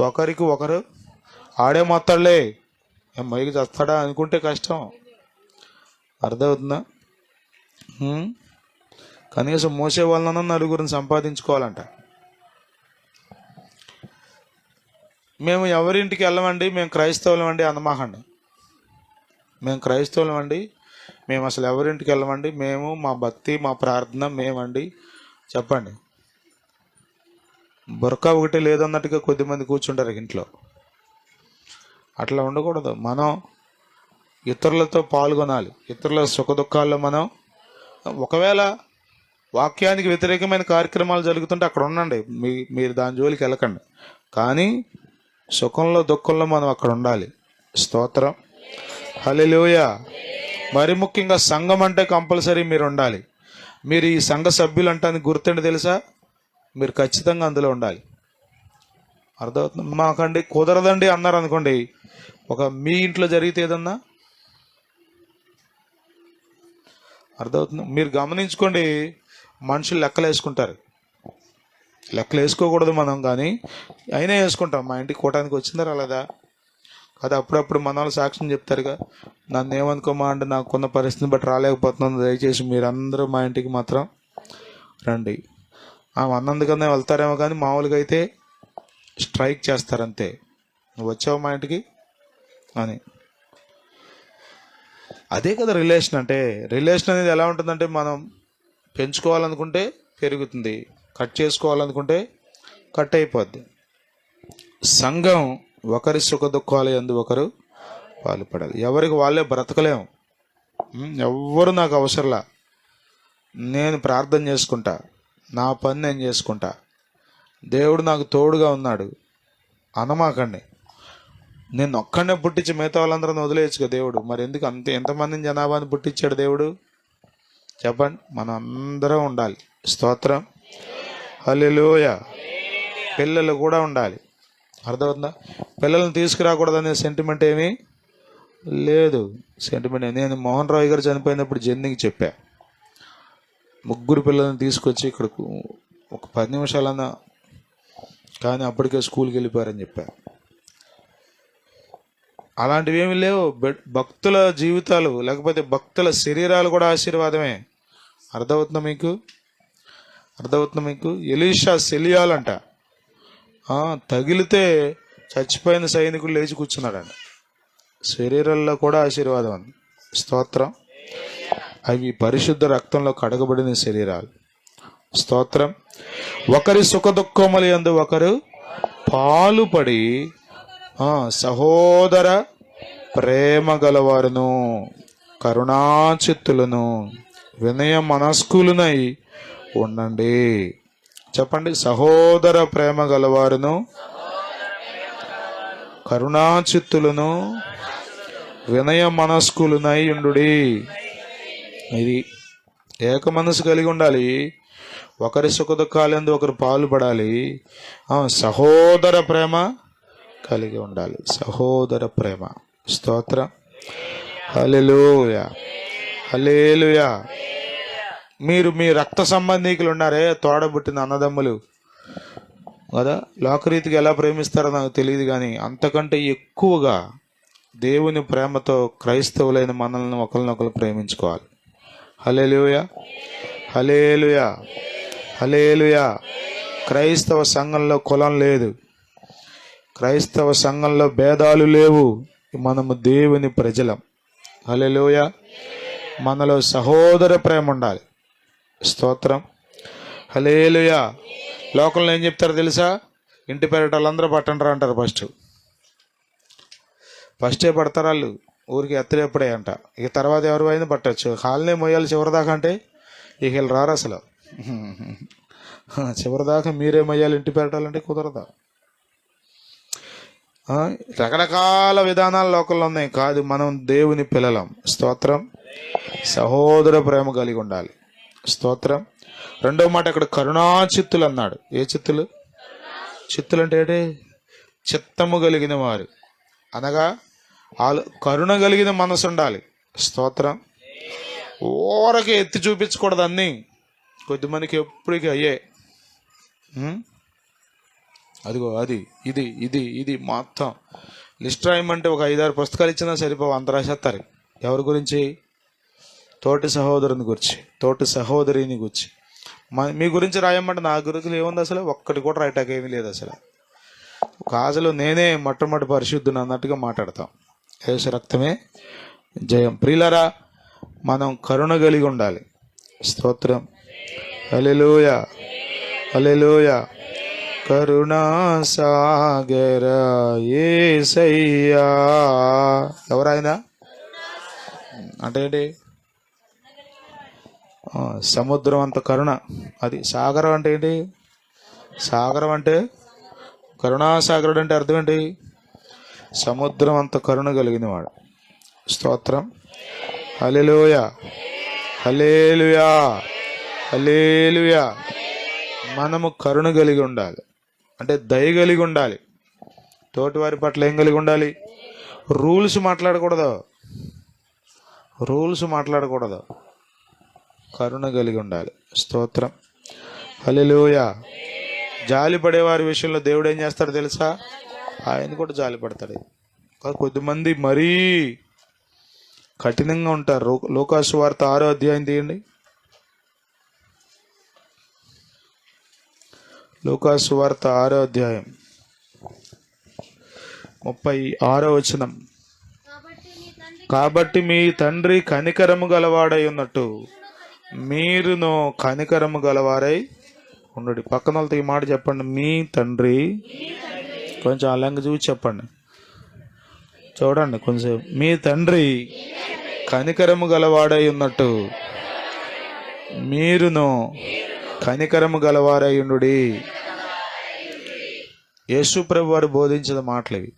ఒకరికి ఒకరు. ఆడే మొత్తాడులే, మైకి చేస్తాడా అనుకుంటే కష్టం. అర్థమవుతుందా? కనీసం మోసే వాళ్ళను నలుగురిని సంపాదించుకోవాలంట. మేము ఎవరింటికి వెళ్ళమండి, మేము క్రైస్తవులం అండి అనమాకండి. మేము క్రైస్తవులం అండి, మేము అసలు ఎవరింటికి వెళ్ళమండి, మేము మా భక్తి మా ప్రార్థన మేమండి చెప్పండి. బురకా ఒకటి లేదన్నట్టుగా కొద్దిమంది కూర్చుంటారు ఇంట్లో. అట్లా ఉండకూడదు. మనం ఇతరులతో పాల్గొనాలి. ఇతరుల సుఖ దుఃఖాల్లో మనం, ఒకవేళ వాక్యానికి వ్యతిరేకమైన కార్యక్రమాలు జరుగుతుంటే అక్కడ ఉండండి, మీరు దాని జోలికి వెళ్ళకండి. కానీ సుఖంలో దుఃఖంలో మనం అక్కడ ఉండాలి. స్తోత్రం. హల్లెలూయా. మరి ముఖ్యంగా సంఘం అంటే కంపల్సరీ మీరు ఉండాలి. మీరు ఈ సంఘ సభ్యులు అంటానికి గుర్తుండి తెలుసా? మీరు ఖచ్చితంగా అందులో ఉండాలి. అర్థమవుతుంది? మాకండి కుదరదండి అన్నారు అనుకోండి, మీ ఇంట్లో జరిగితే ఏదన్నా అర్థమవుతుంది? మీరు గమనించుకోండి, మనుషులు లెక్కలు వేసుకుంటారు. లెక్కలు వేసుకోకూడదు మనం, కానీ అయినా వేసుకుంటాం. మా ఇంటికి కూటానికి వచ్చిందా రాలేదా కదా, అప్పుడప్పుడు మన వాళ్ళు సాక్ష్యం చెప్తారుగా, నన్ను ఏమనుకోమా అంటే నాకున్న పరిస్థితిని బట్టి రాలేకపోతున్నాను, దయచేసి మీరందరూ మా ఇంటికి మాత్రం రండి. అన్నందుకనే వెళ్తారేమో, కానీ మామూలుగా అయితే స్ట్రైక్ చేస్తారంతే, నువ్వు వచ్చావు మా ఇంటికి అని. అదే కదా రిలేషన్ అంటే. రిలేషన్ అనేది ఎలా ఉంటుందంటే, మనం పెంచుకోవాలనుకుంటే పెరుగుతుంది, కట్ చేసుకోవాలనుకుంటే కట్ అయిపోద్ది. సంఘం ఒకరి సుఖ దుఃఖాలు యందు ఒకరు పాలుపడాలి. ఎవరికి వాళ్ళే బ్రతకలేము. ఎవ్వరు నాకు అవసరంలా. నేను ప్రార్థన చేసుకుంటా, నా పని నేను చేసుకుంటా, దేవుడు నాకు తోడుగా ఉన్నాడు అనమాకండి. నేను ఒక్కడనే పుట్టించి మిగతా వాళ్ళందరిని వదిలేయచ్చుగా దేవుడు. మరి ఎందుకు ఎంతమందిని జనాభాని పుట్టించాడు దేవుడు చెప్పండి? మనం అందరం ఉండాలి. స్తోత్రం, హల్లెలూయా. పిల్లలు కూడా ఉండాలి. అర్థమవుతుందా? పిల్లల్ని తీసుకురాకూడదనే సెంటిమెంట్ ఏమీ లేదు. సెంటిమెంట్ నేను మోహన్ రావు గారు చనిపోయినప్పుడు జెన్నికి చెప్పా, 3 పిల్లల్ని తీసుకొచ్చి ఇక్కడ ఒక 10 నిమిషాలన్నా, కానీ అప్పటికే స్కూల్కి వెళ్ళిపోయారని చెప్పా. అలాంటివి ఏమి లేవు. భక్తుల జీవితాలు లేకపోతే భక్తుల శరీరాలు కూడా ఆశీర్వాదమే. అర్థమవుతుందా మీకు? అర్థమవుతుందా మీకు? ఎలీషా సెలియాలంట, తగిలితే చచ్చిపోయిన సైనికులు లేచి కూర్చున్నాడంట. శరీరాల్లో కూడా ఆశీర్వాదం ఉంది. స్తోత్రం. అవి పరిశుద్ధ రక్తంలో కడగబడిన శరీరాలు. స్తోత్రం. ఒకరి సుఖదుఖముల యందు ఒకరు పాలుపడి సహోదర ప్రేమ గలవారును కరుణాచిత్తులను వినయ మనస్కులనై ఉండండి. చెప్పండి, సహోదర ప్రేమ గలవారును కరుణాచిత్తులను వినయ మనస్కులనై ఉండుడి. ఇది ఏక మనసు కలిగి ఉండాలి. ఒకరి సుఖదుఖాలందు ఒకరు పాలుపడాలి. సహోదర ప్రేమ కలిగి ఉండాలి. సహోదర ప్రేమ. స్తోత్రం, హల్లెలూయా, హల్లెలూయా. మీరు మీ రక్త సంబంధీకులు ఉన్నారే, తోడబుట్టిన అన్నదమ్ములు కదా, లోకరీతికి ఎలా ప్రేమిస్తారో నాకు తెలియదు, కానీ అంతకంటే ఎక్కువగా దేవుని ప్రేమతో క్రైస్తవులైన మనల్ని ఒకరినొకరు ప్రేమించుకోవాలి. హల్లెలూయా, హల్లెలూయా, హల్లెలూయా. క్రైస్తవ సంఘంలో కులం లేదు, క్రైస్తవ సంఘంలో భేదాలు లేవు. మనము దేవుని ప్రజలం. హల్లెలూయా. మనలో సహోదర ప్రేమ ఉండాలి. స్తోత్రం, హల్లెలూయా. లోకంలో ఏం చెప్తారో తెలుసా? ఇంటి పేరట వాళ్ళందరూ పట్టంటారు అంటారు. ఫస్టే పడతారు వాళ్ళు, ఊరికి ఎత్తలేప్పుడే అంట. ఇక తర్వాత ఎవరు అయినా పట్టచ్చు. హాల్నే మొయ్యాలి చివరిదాకా అంటే ఇక వీళ్ళు రారు అసలు. చివరిదాకా మీరే మొయ్యాలి ఇంటి పేరటాలంటే కుదరదా? రకరకాల విధానాలు లోకంలో ఉన్నాయి. కాదు, మనం దేవుని పిల్లలం. స్తోత్రం. సహోదర ప్రేమ కలిగి ఉండాలి. స్తోత్రం. రెండవ మాట ఇక్కడ కరుణాచిత్తులు అన్నాడు. ఏ చిత్తులు? చిత్తులు అంటే ఏంటి? చిత్తము కలిగిన వారు అనగా కరుణ కలిగిన మనసు ఉండాలి. స్తోత్రం. ఊరకే ఎత్తి చూపించకూడదు అన్నీ. కొద్దిమందికి ఎప్పటికీ అయ్యే అదిగో అది ఇది ఇది ఇది మొత్తం లిస్ట్ రాయమంటే ఒక 5-6 పుస్తకాలు ఇచ్చినా సరిపోవు, అంత రాసేస్తారు. ఎవరి గురించి? తోటి సహోదరుని గురించి, తోటి సహోదరిని గురించి. మీ గురించి రాయమంటే నా గురించి ఏముంది అసలు? ఒక్కటి కూడా రాయటానికి ఏమీ లేదు అసలు. అసలు నేనే మొట్టమొదటి పరిశుద్ధుని అన్నట్టుగా మాట్లాడతాం. యేసు రక్తమే జయం. ప్రియులారా, మనం కరుణ కలిగి ఉండాలి. స్తోత్రం, హల్లెలూయా, హల్లెలూయా. కరుణా సాగర యేసయ్యా. ఎవరైనా అంటే ఏంటి? సముద్రం అంత కరుణ. అది సాగరం అంటే ఏంటి? సాగరం అంటే కరుణాసాగరుడు అంటే అర్థం ఏంటి? సముద్రం అంత కరుణ కలిగిన వాడు. స్తోత్రం, హల్లెలూయా, హల్లెలూయా, హల్లెలూయా. మనము కరుణ కలిగి ఉండాలి, అంటే దయ కలిగి ఉండాలి. తోటివారి పట్ల ఏం కలిగి ఉండాలి? రూల్స్ మాట్లాడకూడదు, రూల్స్ మాట్లాడకూడదు. కరుణ కలిగి ఉండాలి. స్తోత్రం, హల్లెలూయా. జాలి పడేవారి విషయంలో దేవుడు ఏం చేస్తాడు తెలుసా? ఆయన కూడా జాలి పడతాడు. కొద్దిమంది మరీ కఠినంగా ఉంటారు. లూకాసు వార్త 6వ అధ్యాయం తీయండి. లూకాసు వార్త 6వ అధ్యాయం 36వ వచనం. కాబట్టి మీ తండ్రి కనికరము గలవాడై ఉన్నట్టు మీరును కనికరము గలవారై ఉండు. పక్కన వాళ్ళతో ఈ మాట చెప్పండి. మీ తండ్రి, కొంచెం అలంగా చూసి చెప్పండి, చూడండి కొంచెం. మీ తండ్రి కనికరము గలవాడై ఉన్నట్టు మీరును కనికరము గలవారయుండుడి. యేసు ప్రభు వారు బోధించిన మాటలు ఇవి.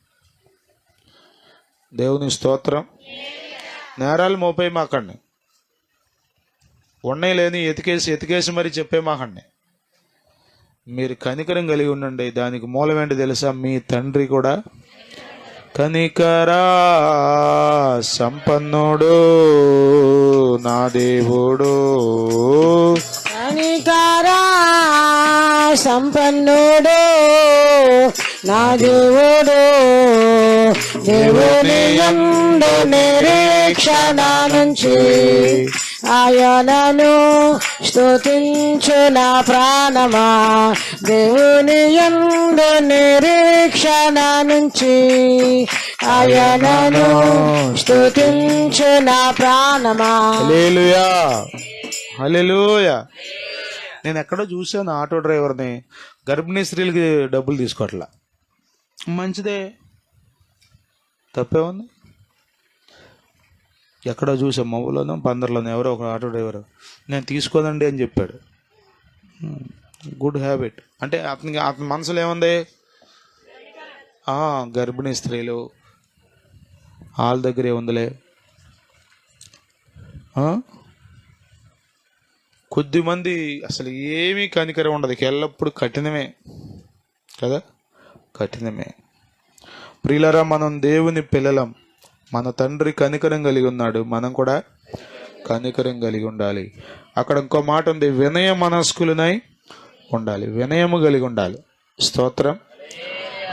దేవుని స్తోత్రం. నేరాలు మోపే మాకండి, ఉన్నాయి లేని ఎతికేసి మరి చెప్పే మాకండి. మీరు కనికరం కలిగి ఉండండి. దానికి మూలం ఏంటి తెలుసా? మీ తండ్రి కూడా కనికరా సంపన్నుడు నా దేవుడు. కనికరా సంపన్నుడు నా దేవుడు. దేవుని యందు నిరీక్షణ నుంచి ఆయనను స్తుతించు నా ప్రాణమా. దేవుని యందు నిరీక్షణ నుంచి ఆయనను స్తుతించు నా ప్రాణమా. హల్లెలూయా, హల్లెలూయా. నేను ఎక్కడో చూశాను ఆటో డ్రైవర్ని గర్భిణీ స్త్రీలకి డబ్బులు తీసుకోవట్లా. మంచిదే, తప్పే ఉంది. ఎక్కడో చూసాం, మొబైల్లోనో పందర్లోనో ఎవరో ఒక ఆటో డ్రైవర్ నేను తీసుకోదండి అని చెప్పాడు. Good habit. అంటే అతని మనసులో ఏముంది? గర్భిణీ స్త్రీలు వాళ్ళ దగ్గర ఏముందిలే. కొద్దిమంది అసలు ఏమీ కనికరం ఉండదు, ఎల్లప్పుడు కఠినమే కదా, కఠినమే. ప్రియులారా, మనం దేవుని పిల్లలం. మన తండ్రి కనికరం కలిగి ఉన్నాడు, మనం కూడా కనికరం కలిగి ఉండాలి. అక్కడ ఇంకో మాట ఉంది, వినయ మనస్కులనై ఉండాలి, వినయము కలిగి ఉండాలి. స్తోత్రం,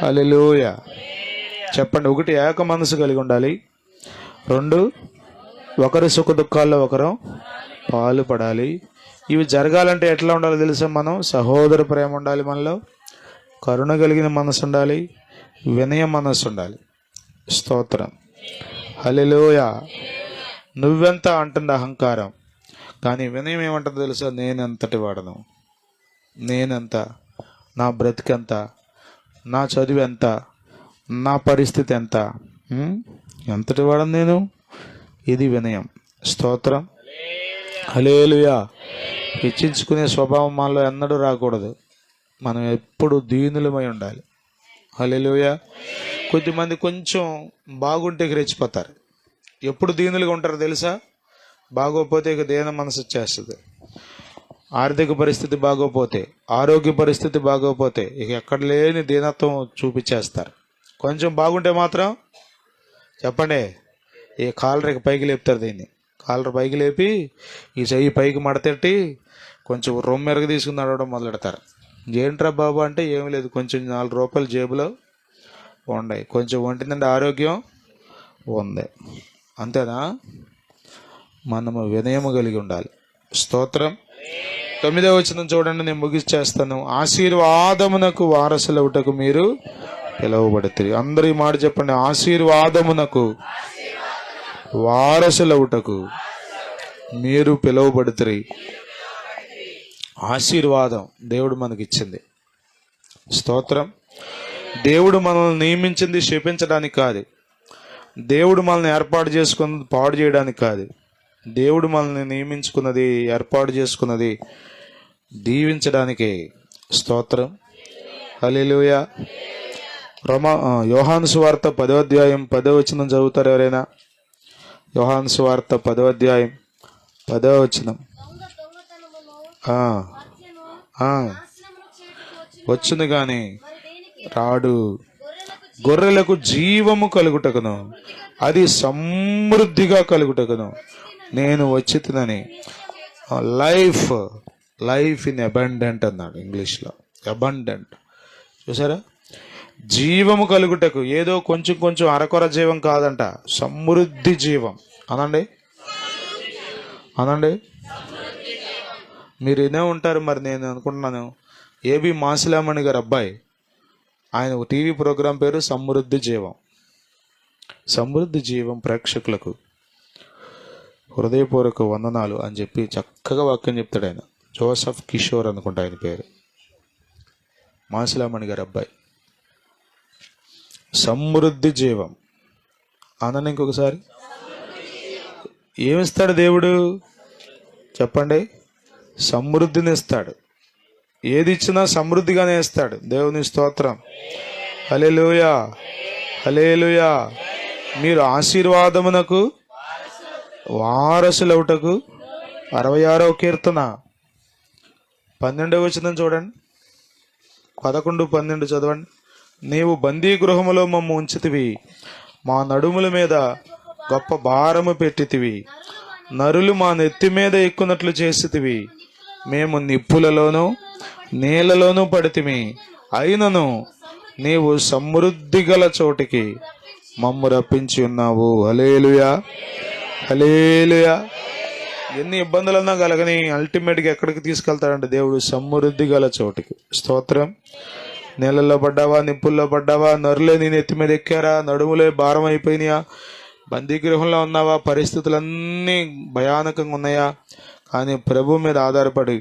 హల్లెలూయా. చెప్పండి. 1, ఏక మనసు కలిగి ఉండాలి. 2, ఒకరి సుఖ దుఃఖాల్లో ఒకరు పాలు పడాలి. ఇవి జరగాలంటే ఎట్లా ఉండాలో తెలుసా? మనం సహోదర ప్రేమ ఉండాలి, మనలో కరుణ కలిగిన మనసు ఉండాలి, వినయ మనసు ఉండాలి. స్తోత్రం, హల్లెలూయా. నువ్వెంత అంటుంది అహంకారం, కానీ వినయం ఏమంటుంది తెలుసా? నేనెంతటి వాడను, నేనెంత, నా బ్రతికెంత, నా చదువు ఎంత, నా పరిస్థితి ఎంత, ఎంతటి వాడను నేను. ఇది వినయం. స్తోత్రం, హల్లెలూయా. హెచ్చించుకునే స్వభావం మనలో ఎన్నడూ రాకూడదు. మనం ఎప్పుడు దీనులమై ఉండాలి. హల్లెలూయా. కొద్దిమంది కొంచెం బాగుంటే రెచ్చిపోతారు. ఎప్పుడు దీనులుగా ఉంటారో తెలుసా? బాగోపోతే ఇక దేన మనసు వచ్చేస్తుంది. ఆర్థిక పరిస్థితి బాగోపోతే, ఆరోగ్య పరిస్థితి బాగోపోతే ఇక ఎక్కడ లేని దీనత్వం చూపించేస్తారు. కొంచెం బాగుంటే మాత్రం చెప్పండి, ఈ కాలర్ ఇక పైకి లేపుతారు. దీన్ని కాలర్ పైకి లేపి ఈ చెయ్యి పైకి మడతెట్టి కొంచెం రొమ్మెరగ తీసుకుని నడవడం మొదలెడతారు. ఏంట్రా బాబు అంటే ఏమీ లేదు, కొంచెం 4 రూపాయలు జేబులో ఉన్నాయి, కొంచెం ఒంటిందంటే ఆరోగ్యం ఉంది, అంతేనా? మనము వినయము కలిగి ఉండాలి. స్తోత్రం. 9వ వచనం చూడండి, నేను ముగిచేస్తాను. ఆశీర్వాదమునకు వారసులవుటకు మీరు పిలువబడుతుంది. అందరూ ఈ మాట చెప్పండి. ఆశీర్వాదమునకు వారసులవుటకు మీరు పిలువబడుతుంది. ఆశీర్వాదం దేవుడు మనకిచ్చింది. స్తోత్రం. దేవుడు మనల్ని నియమించింది శపించడానికి కాదు, దేవుడు మనల్ని ఏర్పాటు చేసుకున్నది పాడు చేయడానికి కాదు. దేవుడు మనల్ని నియమించుకున్నది, ఏర్పాటు చేసుకున్నది దీవించడానికే. స్తోత్రం, హల్లెలూయా. యోహాను సువార్త 10వ అధ్యాయం 10వ వచనం చదువుతారు ఎవరైనా? యోహాను సువార్త 10వ అధ్యాయం 10వ వచనం. వచ్చును గాని రాడు, గొర్రెలకు జీవము కలుగుటకును అది సమృద్ధిగా కలుగుటకును నేను వచ్చినని. లైఫ్ ఇన్ అబండెంట్ అన్నాడు ఇంగ్లీష్లో. అబండెంట్, చూసారా? జీవము కలుగుటకు, ఏదో కొంచెం కొంచెం అరకొర జీవం కాదంట, సమృద్ధి జీవం. అనండి, అనండి. మీరు వినే ఉంటారు. మరి నేను అనుకుంటున్నాను, ఏబి మాసిలామణి గారు అబ్బాయి, ఆయన టీవీ ప్రోగ్రాం పేరు సమృద్ధి జీవం. సమృద్ధి జీవం ప్రేక్షకులకు హృదయపూర్వక వందనాలు అని చెప్పి చక్కగా వాక్యం చెప్తాడు ఆయన. జోసఫ్ కిషోర్ అనుకుంటా ఆయన పేరు, మాసిలామణి గారి అబ్బాయి. సమృద్ధి జీవం అనండి ఇంకొకసారి. ఏమిస్తాడు దేవుడు చెప్పండి? సమృద్ధిని ఇస్తాడు. ఏది ఇచ్చినా సమృద్ధిగానే ఇస్తాడు. దేవుని స్తోత్రం. హల్లెలూయా, హల్లెలూయా. మీరు ఆశీర్వాదమునకు వారసులవుటకు 66వ కీర్తన 12వ వచనం చూడండి. 11, 12 చదవండి. నీవు బందీ గృహములో మమ్ము ఉంచితివి, మా నడుముల మీద గొప్ప భారము పెట్టితివి. నరులు మా నెత్తి మీద ఎక్కునట్లు చేసితివి. మేము నిప్పులలోనూ నీళ్ళలోనూ పడితిమి, అయినను నీవు సమృద్ధి గల చోటికి మమ్ము రప్పించి ఉన్నావు. హల్లెలూయా, హల్లెలూయా. ఎన్ని ఇబ్బందులన్నా కలగని అల్టిమేట్గా ఎక్కడికి తీసుకెళ్తాడంటే దేవుడు సమృద్ధి గల చోటికి. స్తోత్రం. నీళ్ళల్లో పడ్డావా, నిప్పుల్లో పడ్డావా, నరులే నీ నెత్తి మీద ఎక్కారా, నడుములే భారం అయిపోయినాయా, బందీగృహంలో ఉన్నావా, పరిస్థితులన్నీ భయానకంగా ఉన్నాయా, కానీ ప్రభువు మీద ఆధారపడి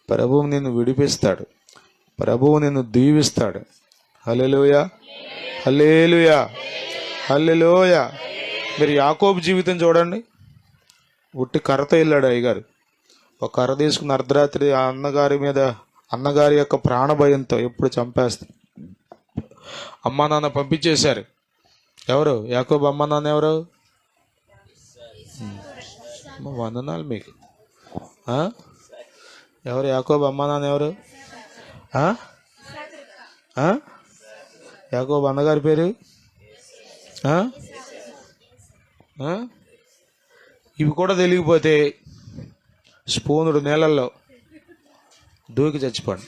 ప్రభువు నిన్ను విడిపిస్తాడు, ప్రభువు నిన్ను దీవిస్తాడు. హల్లెలూయా, హల్లెలూయా, హల్లెలూయా. మీరు యాకోబు జీవితం చూడండి. ఉట్టి కర్రతో వెళ్ళాడు అయ్యగారు. ఒక కర్ర తీసుకున్న అర్ధరాత్రి ఆ అన్నగారి యొక్క ప్రాణభయంతో ఎప్పుడు చంపేస్తారు. అమ్మా నాన్న పంపించేశారు. ఎవరు? యాకోబు అమ్మ నాన్న ఎవరు? వందనాలు మీకు. ఎవరు యాకోబు అమ్మ నాన్న ఎవరు? యాకోబు అన్నగారి పేరు? ఇవి కూడా తెలియకపోతే స్పూనుడు నీళ్ళల్లో దూకి చచ్చిపోండి.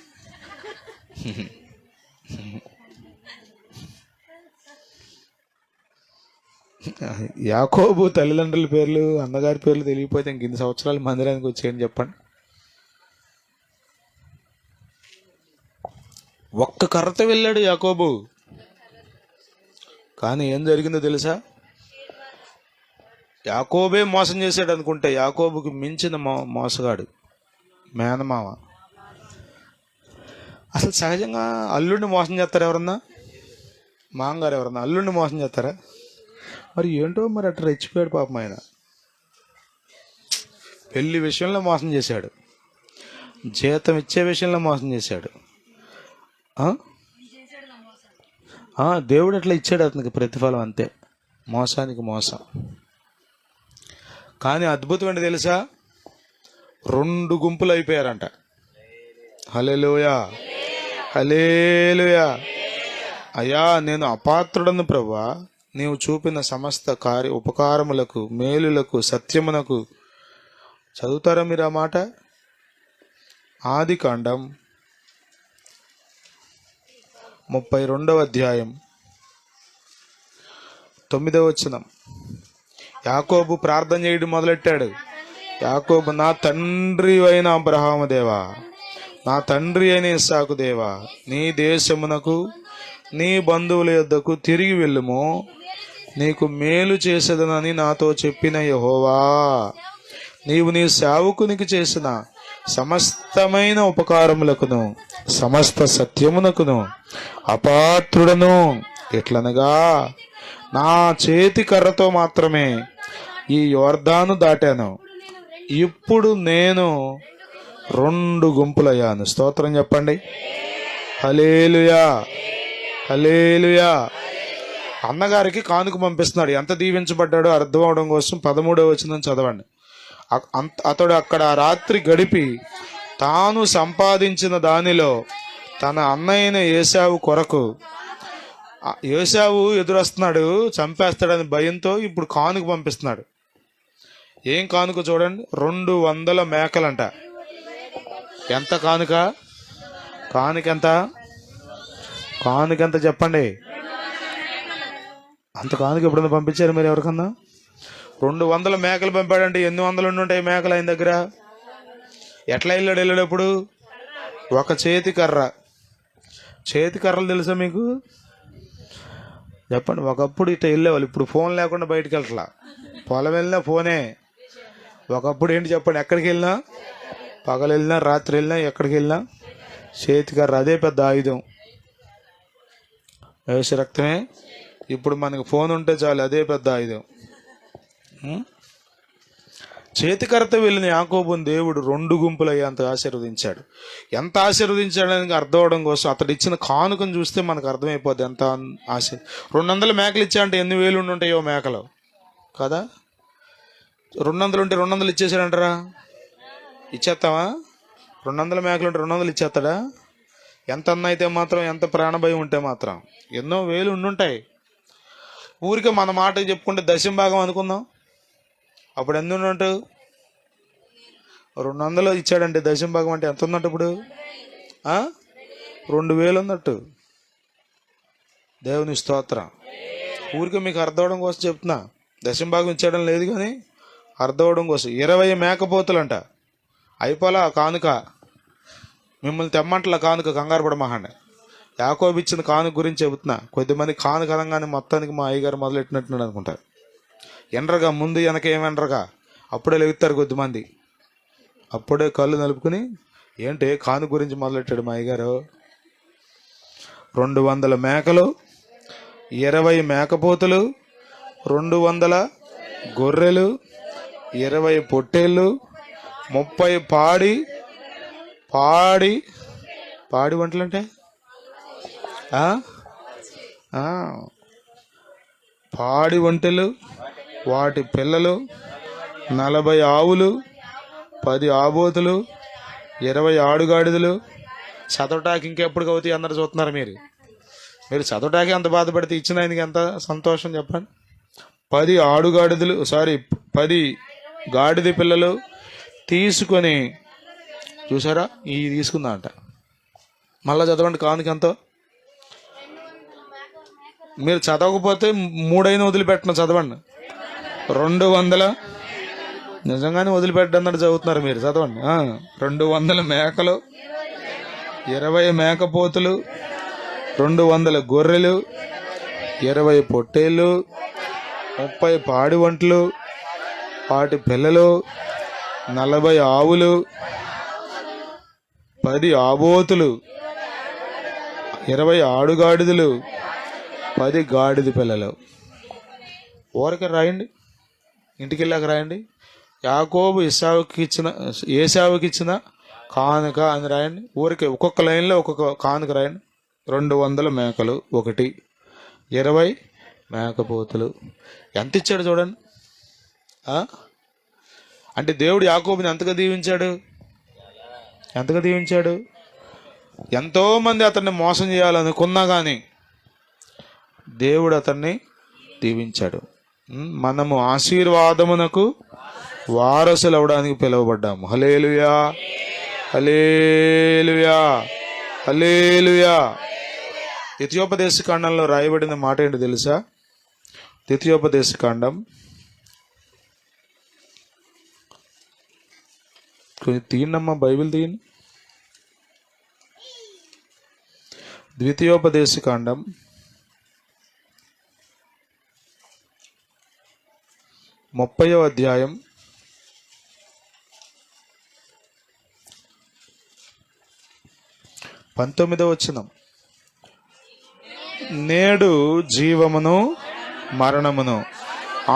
యాకోబు తల్లిదండ్రుల పేర్లు, అన్నగారి పేర్లు తెలియకపోతే ఇంక ఇన్ని సంవత్సరాలు మందిరానికి వచ్చేయండి చెప్పండి. ఒక్క కర్రతో వెళ్ళాడు యాకోబు. కానీ ఏం జరిగిందో తెలుసా? యాకోబే మోసం చేశాడు అనుకుంటే యాకోబుకి మించిన మోసగాడు మేనమామ. అసలు సహజంగా అల్లుడిని మోసం చేస్తారా ఎవరన్నా? మామగారు ఎవరన్నా అల్లుడిని మోసం చేస్తారా? మరి ఏంటో మరి అట్లా రెచ్చిపోయాడు పాపం ఆయన. పెళ్లి విషయంలో మోసం చేశాడు, జీతం ఇచ్చే విషయంలో మోసం చేశాడు. దేవుడు అట్లా ఇచ్చాడు అతనికి ప్రతిఫలం, అంతే. మోసానికి మోసం. కానీ అద్భుతం ఏంటి తెలుసా? 2 గుంపులు అయిపోయారంట. హల్లెలూయా, హల్లెలూయా. అయ్యా నేను అపాత్రుడను ప్రభువా, నీవు చూపిన సమస్త ఉపకారములకు, మేలులకు, సత్యమునకు. చదువుతారా మీరు ఆ మాట? ఆదికాండం 32వ అధ్యాయం 9వ వచనం. యాకోబు ప్రార్థన చేయడం మొదలెట్టాడు. యాకోబు, నా తండ్రి అయిన అబ్రహాము దేవా, నా తండ్రి అయిన ఇస్సాకు దేవా, నీ దేశమునకు నీ బంధువుల యొద్దకు తిరిగి వెళ్ళుము, నీకు మేలు చేసేదనని నాతో చెప్పిన యెహోవా, నీవు నీ సేవకునికి చేసిన సమస్తమైన ఉపకారములకును సమస్త సత్యమునకును అపాత్రుడను. ఎట్లనగా నా చేతి కర్రతో మాత్రమే ఈ యోర్దాను దాటాను, ఇప్పుడు నేను 2 గుంపులయ్యాను. స్తోత్రం చెప్పండి. హల్లెలూయా, హల్లెలూయా. అన్నగారికి కానుక పంపిస్తున్నాడు. ఎంత దీవించబడ్డాడో అర్థం అవడం కోసం 13వ వచనం చదవండి. అతడు అక్కడ రాత్రి గడిపి తాను సంపాదించిన దానిలో తన అన్నయ్యన ఏశావు కొరకు, ఏశావు ఎదురొస్తున్నాడు, చంపేస్తాడని భయంతో ఇప్పుడు కానుక పంపిస్తున్నాడు. ఏం కానుక చూడండి, 200 మేకలంట. ఎంత కానుక? కానుకెంత? కానుకెంత చెప్పండి. అంత కానుక ఎప్పుడన్నా పంపించారు మీరు ఎవరికన్నా? 200 మేకలు పంపాడంటే ఎన్ని వందలు ఉంటాయి మేకలు ఆయన దగ్గర? ఎట్లా వెళ్ళేటప్పుడు ఒక చేతి కర్ర. చేతి కర్రలు తెలుసా మీకు? చెప్పండి. ఒకప్పుడు ఇట్లా వెళ్ళేవాళ్ళు, ఇప్పుడు ఫోన్ లేకుండా బయటకు వెళ్ళట్లా. పొలం వెళ్ళినా ఫోనే. ఒకప్పుడు ఏంటి చెప్పండి, ఎక్కడికి వెళ్ళినా, పగలు వెళ్ళినా రాత్రి వెళ్ళినా ఎక్కడికి వెళ్ళినా చేతి కర్ర, అదే పెద్ద ఆయుధం. వేసే రక్తమే. ఇప్పుడు మనకు ఫోన్ ఉంటే చాలు, అదే పెద్ద ఆయుధం. చేతికర్త వెళ్ళిన యాకోబుని దేవుడు 2 గుంపులయ్యేంత ఆశీర్వదించాడు. ఎంత ఆశీర్వదించాడని అర్థం అవడం కోసం అతడు ఇచ్చిన కానుకను చూస్తే మనకు అర్థమైపోద్ది ఎంత 200 మేకలు ఇచ్చాడంటే ఎన్ని వేలు ఉండి ఉంటాయో మేకలు కదా. 200 ఉంటే 200 ఇచ్చేసాడంటారా? ఇచ్చేస్తావా? 200 మేకలు ఉంటే 200 ఇచ్చేస్తాడా? ఎంత అన్న అయితే మాత్రం, ఎంత ప్రాణభయం ఉంటే మాత్రం ఎన్నో వేలు ఉండుంటాయి. ఊరికే మన మాట చెప్పుకుంటే దశంభాగం అనుకుందాం, అప్పుడు ఎంత ఉన్నట్టు? 200 ఇచ్చాడంటే దశంభాగం అంటే ఎంత ఉన్నట్టు? ఇప్పుడు 2000 ఉన్నట్టు. దేవుని స్తోత్రం. ఊరికే మీకు అర్థం అవడం కోసం చెప్తున్నా, దశంభాగం ఇచ్చాడం లేదు కానీ అర్థం అవడం కోసం. 20 మేకపోతులంట. అయిపోలా కానుక, మిమ్మల్ని తెమ్మంటలా కానుక, కంగారు పడమహండి. యాకోబు ఇచ్చిన కానుక గురించి చెబుతున్నా. కొద్దిమంది కానుక అనగానే మొత్తానికి మా అయ్యగారు మొదలెట్టినట్టున్నాడు అనుకుంటారు. ఎండ్రగా ముందు వెనక ఏమెండ్రగా అప్పుడే లెగుతారు కొద్దిమంది. అప్పుడే కళ్ళు నలుపుకుని ఏంటి కానుక గురించి మొదలెట్టాడు మా అయ్యగారు. 200 మేకలు, 20 మేకపోతులు, 200 గొర్రెలు, 20 పొట్టేళ్ళు, 30 పాడి వంటలు అంటే పాడి వంటలు, వాటి పిల్లలు, 40 ఆవులు, 10 ఆబోతులు, 20 ఆడుగాడిదలు. చదవటానికి ఇంకెప్పుడు అవుతాయి అందరు చూస్తున్నారు. మీరు చదవటానికి ఎంత బాధపడితే ఇచ్చిన ఆయనకి ఎంత సంతోషం చెప్పండి. 10 ఆడుగాడిదలు 10 గాడిద పిల్లలు తీసుకొని, చూసారా ఈ తీసుకుందా అంట. మళ్ళా చదవండి కానుక ఎంతో. మీరు చదవకపోతే 3 వదిలిపెట్టను, చదవండి. 200 నిజంగానే వదిలిపెట్టన్నట్టు చదువుతున్నారు మీరు, చదవండి. 200 మేకలు, 20 మేకపోతులు, 200 గొర్రెలు, 20 పొట్టేళ్ళు, 30 పాడి వంటలు, వాటి పిల్లలు, 40 ఆవులు, 10 ఆబోతులు, 20 ఆడుగాడిదలు, 10 గాడిద పిల్లలు. ఊరికే రాయండి, ఇంటికి వెళ్ళాక రాయండి. యాకోబు ఏశావుకి ఇచ్చిన కానుక అని రాయండి. ఊరికే ఒక్కొక్క లైన్లో ఒక్కొక్క కానుక రాయండి. 200 మేకలు, 20 మేకపోతులు. ఎంత ఇచ్చాడు చూడండి. అంటే దేవుడు యాకోబుని ఎంతగా దీవించాడు. ఎంతోమంది అతన్ని మోసం చేయాలనుకున్నా కానీ దేవుడు అతన్ని దీవించాడు. మనము ఆశీర్వాదమునకు వారసులు అవడానికి పిలువబడ్డాము. హల్లెలూయా, హల్లెలూయా, హల్లెలూయా. ద్వితీయోపదేశ కాండంలో రాయబడిన మాట ఏంటి తెలుసా? ద్వితీయోపదేశ కాండం తీయండమ్మా, బైబిల్ తీయండి. ద్వితీయోపదేశ కాండం 30వ అధ్యాయం 19వ వచనం. నేడు జీవమును మరణమును,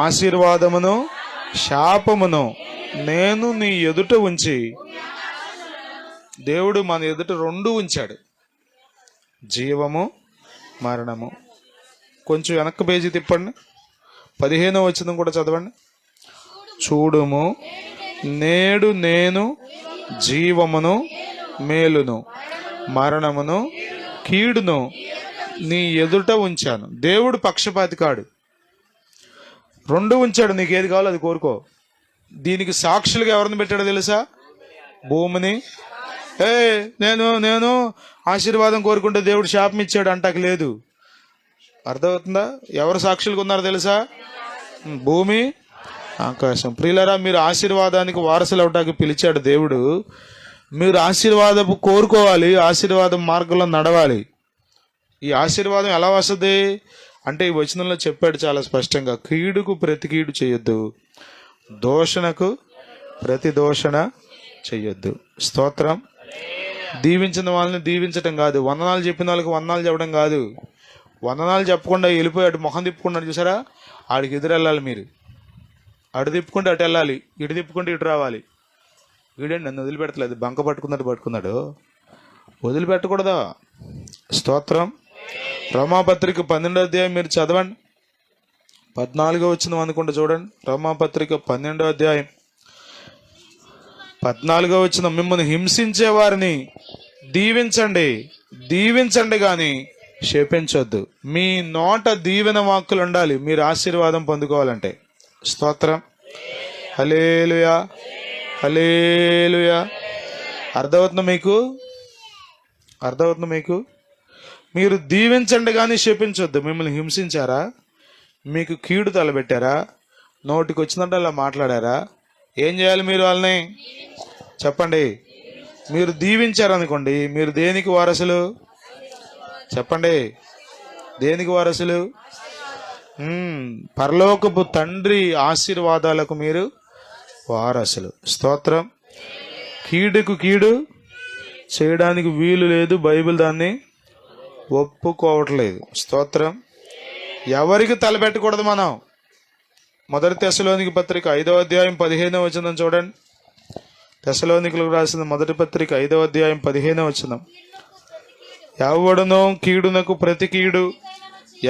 ఆశీర్వాదమును శాపమును నేను నీ ఎదుట ఉంచి. దేవుడు మన ఎదుట 2 ఉంచాడు, జీవము మరణము. కొంచెం వెనక్కి పేజీ తిప్పండి, 15వ వచనం కూడా చదవండి. చూడుము, నేడు నేను జీవమును మేలును మరణమును కీడును నీ ఎదుట ఉంచాను. దేవుడు పక్షపాతి కాడు, 2 ఉంచాడు. నీకు ఏది కావాలో అది కోరుకో. దీనికి సాక్షులుగా ఎవరిని పెట్టాడో తెలుసా? భూమిని. నేను ఆశీర్వాదం కోరుకుంటే దేవుడు శాపం ఇచ్చాడు అంటాక లేదు. అర్థమవుతుందా? ఎవరు సాక్షులుగా ఉన్నారో తెలుసా? భూమి, ఆకాశం. ప్రియులారా, మీరు ఆశీర్వాదానికి వారసులు అవటానికి పిలిచాడు దేవుడు. మీరు ఆశీర్వాదం కోరుకోవాలి, ఆశీర్వాదం మార్గంలో నడవాలి. ఈ ఆశీర్వాదం ఎలా వస్తుంది అంటే ఈ వచనంలో చెప్పాడు చాలా స్పష్టంగా. కీడుకు ప్రతి కీడు చేయొద్దు, దోషణకు ప్రతి దోషణ చెయ్యొద్దు. స్తోత్రం. దీవించిన వాళ్ళని దీవించటం కాదు, వందనాలు చెప్పిన వాళ్ళకి వందనాలు చెప్పడం కాదు. వందనాలు చెప్పకుండా వెళ్ళిపోయాడు, మొహం తిప్పుకున్నాడు చూసారా, ఆడికి ఎదురెళ్ళాలి మీరు. అటు తిప్పుకుంటే అటు వెళ్ళాలి, ఇటు తిప్పుకుంటే ఇటు రావాలి. వీడండి నన్ను వదిలిపెట్టలేదు, బంక పట్టుకున్నట్టు పట్టుకున్నాడు. వదిలిపెట్టకూడదా? స్తోత్రం. రోమాపత్రిక 12వ అధ్యాయం మీరు చదవండి, 14వ వచనం అనుకుంటా చూడండి. రోమాపత్రిక 12వ అధ్యాయం 14వ వచనం, మిమ్మల్ని హింసించే వారిని దీవించండి కానీ శపించొద్దు. మీ నోట దీవెన వాక్కులు ఉండాలి మీరు ఆశీర్వాదం పొందుకోవాలంటే. స్తోత్రం. హల్లెలూయా, హల్లెలూయా. అర్థమవుతుందా మీకు? మీరు దీవించండి కానీ శపించొద్దు. మిమ్మల్ని హింసించారా, మీకు కీడు తలబెట్టారా, నోటికి వచ్చినట్టు అలా మాట్లాడారా, ఏం చేయాలి మీరు? వాళ్ళని చెప్పండి. మీరు దీవించారనుకోండి, మీరు దేనికి వారసులు? చెప్పండి, దేనికి వారసులు? పరలోకపు తండ్రి ఆశీర్వాదాలకు మీరు వారసులు. స్తోత్రం. కీడుకు కీడు చేయడానికి వీలు లేదు, బైబిల్ దాన్ని ఒప్పుకోవట్లేదు. స్తోత్రం. ఎవరికి తలపెట్టకూడదు మనం. 1 తెస్సలోనిక పత్రిక 5వ అధ్యాయం 15వ వచనం చూడండి. తెస్సలోనికలకు రాసిన 1 పత్రిక 5వ అధ్యాయం 15వ వచనం, ఎవడునో కీడునకు ప్రతి కీడు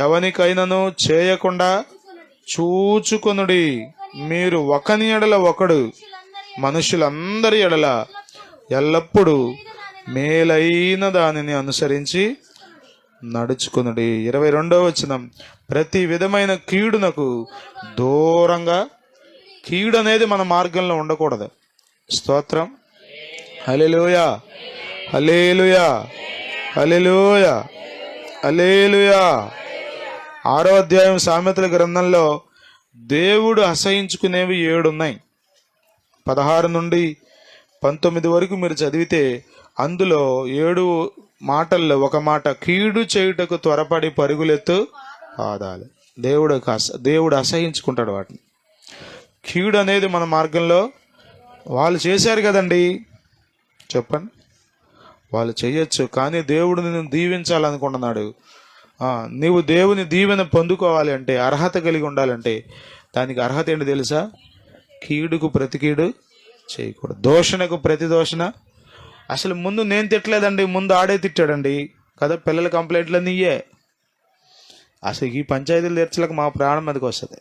ఎవనికైనను చేయకుండా చూచుకొనుడి. మీరు ఒకని ఎడల ఒకడు మనుషులందరి ఎడల ఎల్లప్పుడూ మేలైన దానిని అనుసరించి నడుచుకునుడి. 22వ వచనం, ప్రతి విధమైన కీడునకు దూరంగా. కీడు అనేది మన మార్గంలో ఉండకూడదు. స్తోత్రం. హల్లెలూయా, హల్లెలూయా, హల్లెలూయా, హల్లెలూయా. 6వ అధ్యాయం సామెతల గ్రంథంలో దేవుడు అసహించుకునేవి 7 ఉన్నాయి. 16 నుండి 19 వరకు మీరు చదివితే అందులో 7 మాటల్లో ఒక మాట, కీడు చేయుటకు త్వరపడి పరుగులెత్తు పాదాలు. దేవుడు అసహించుకుంటాడు వాటిని. కీడు అనేది మన మార్గంలో వాళ్ళు చేశారు కదండి, చెప్పండి, వాళ్ళు చేయొచ్చు, కానీ దేవుడు నిన్ను దీవించాలనుకుంటున్నాడు. నీవు దేవుని దీవెన పొందుకోవాలి అంటే, అర్హత కలిగి ఉండాలంటే దానికి అర్హత ఏంటి తెలుసా? కీడుకు ప్రతి కీడు చేయకూడదు, దోషణకు ప్రతి దోషణ. అసలు ముందు నేను తిట్టలేదండి, ముందు ఆడే తిట్టాడండి కదా. పిల్లల కంప్లైంట్లన్నీ ఇయ్యే. అసలు ఈ పంచాయతీలు తీర్చలేక మా ప్రాణం మీదకి వస్తుంది.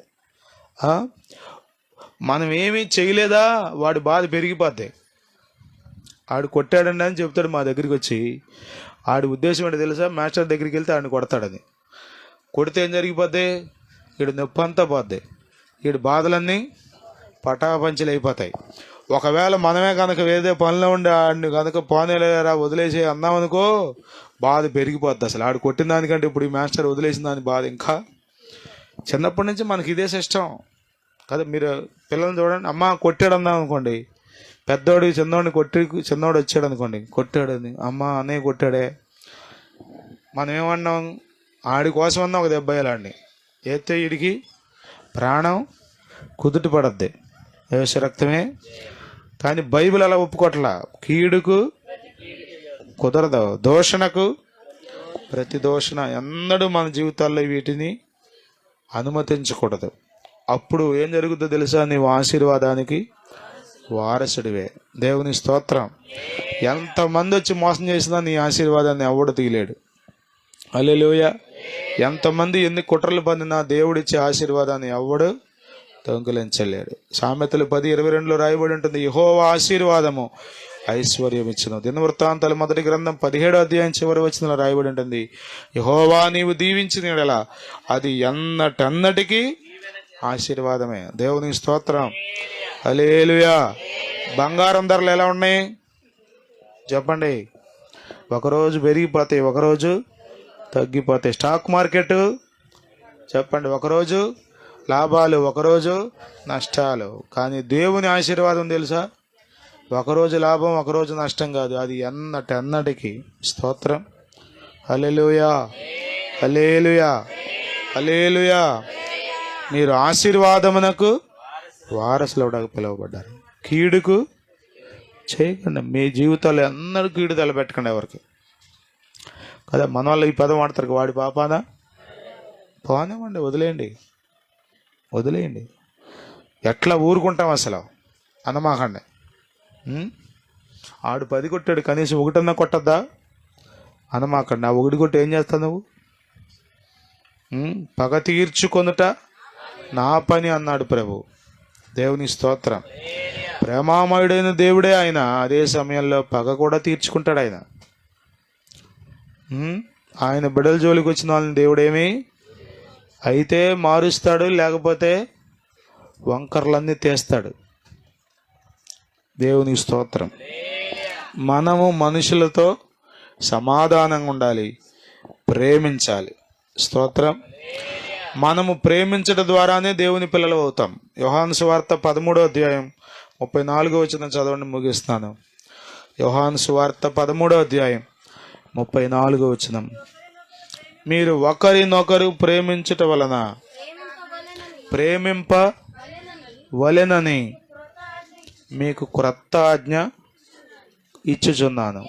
మనం ఏమీ చేయలేదా వాడి బాధ పెరిగిపోద్ది. ఆడు కొట్టాడండి అని చెప్తాడు మా దగ్గరికి వచ్చి. ఆడి ఉద్దేశం ఏంటో తెలుసా? మాస్టర్ దగ్గరికి వెళ్తే ఆడిని కొడతాడని. కొడితే ఏం జరిగిపోద్ది? వీడు నొప్పి అంతా పోద్ది, వీడి బాధలన్నీ పటాపంచలు అయిపోతాయి. ఒకవేళ మనమే కనుక ఏదో పనిలో ఉండి ఆడిని కనుక పోనేలేరా వదిలేసి అన్నామనుకో, బాధ పెరిగిపోద్ది. అసలు ఆడు కొట్టిన దానికంటే ఇప్పుడు ఈ మాస్టర్ వదిలేసిన దాని బాధ ఇంకా. చిన్నప్పటి నుంచి మనకి ఇదే సిస్టం కదా. మీరు పిల్లల్ని చూడండి, అమ్మ కొట్టాడు అన్నాం అనుకోండి, పెద్దోడు చిన్నోడు వచ్చాడు అనుకోండి, కొట్టాడని, అమ్మ అన్నయ్య కొట్టాడే, మనం ఏమన్నాం? ఆడి కోసం అన్నా ఒక దెబ్బ వేయాలండి, వేస్తే వీడికి ప్రాణం కుదుట పడద్ది, యేసు రక్తమే. కానీ బైబిల్ అలా ఒప్పుకోట్లా. కీడుకు కుదరదు, దోషణకు ప్రతి దోషణ. ఎన్నడూ మన జీవితాల్లో వీటిని అనుమతించకూడదు. అప్పుడు ఏం జరుగుతుందో తెలుసా? నీవు ఆశీర్వాదానికి వారసుడివే. దేవుని స్తోత్రం. ఎంతమంది వచ్చి మోసం చేసినా నీ ఆశీర్వాదాన్ని ఎవడు తీయలేడు. హల్లెలూయా. ఎంతమంది ఎన్ని కుట్రలు పొందినా దేవుడిచ్చే ఆశీర్వాదాన్ని ఎవడు దొంగిలించలేడు. సామెతలు 10:22 రాయబడి ఉంటుంది, యెహోవా ఆశీర్వాదము ఐశ్వర్యం ఇచ్చును. దినవృత్తాంతాలు 1వ గ్రంథం 17వ అధ్యాయం చివరి వచనంలో రాయబడి ఉంటుంది, యెహోవా నీవు దీవించిన యెడల అది ఎన్నటన్నటికీ ఆశీర్వాదమే. దేవుని స్తోత్రం. హల్లెలూయా. బంగారం ధరలు ఎలా ఉన్నాయి చెప్పండి? ఒకరోజు పెరిగిపోతాయి, ఒకరోజు తగ్గిపోతాయి. స్టాక్ మార్కెట్ చెప్పండి, ఒకరోజు లాభాలు, ఒకరోజు నష్టాలు. కానీ దేవుని ఆశీర్వాదం తెలుసా? ఒకరోజు లాభం, ఒకరోజు నష్టం కాదు, అది ఎన్నటికి. స్తోత్రం. హల్లెలూయా, హల్లెలూయా, హల్లెలూయా. మీరు ఆశీర్వాదమునకు వారసులుగా పిలువబడ్డారు. కీడుకు చేయకండి. మీ జీవితాలు ఎన్నడూ కీడు తలపెట్టకండి ఎవరికి కదా. మన వాళ్ళు ఈ పదం వాడతారు, వాడి పాపానా పోనివ్వండి, వదిలేయండి. ఎట్లా ఊరుకుంటాం అసలు అనమాకండి. ఆడు 10 కొట్టాడు, కనీసం ఒకటన్నా కొట్టద్దా అనమాకండి. ఆ ఒకటి కొట్టి ఏం చేస్తావు నువ్వు? పగ తీర్చుకొనుట నా పని అన్నాడు ప్రభు. దేవుని స్తోత్రం. ప్రేమామయుడైన దేవుడే ఆయన. అదే సమయంలో పగ కూడా తీర్చుకుంటాడు ఆయన. ఆయన బిడ్డల జోలికి వచ్చిన వాళ్ళని దేవుడేమి అయితే మారుస్తాడు, లేకపోతే వంకర్లన్నీ తీస్తాడు. దేవుని స్తోత్రం. మనము మనుషులతో సమాధానంగా ఉండాలి, ప్రేమించాలి. స్తోత్రం. మనము ప్రేమించడం ద్వారానే దేవుని పిల్లలు అవుతాం. యోహాను సువార్త 13వ అధ్యాయం 34వ వచనం చదవండి, ముగిస్తాను. యోహాను సువార్త 13వ అధ్యాయం 34వ వచనం. మీరు ఒకరినొకరు ప్రేమించుట వలన ప్రేమింపవలెనని మీకు క్రొత్త ఆజ్ఞ ఇచ్చుచున్నాను.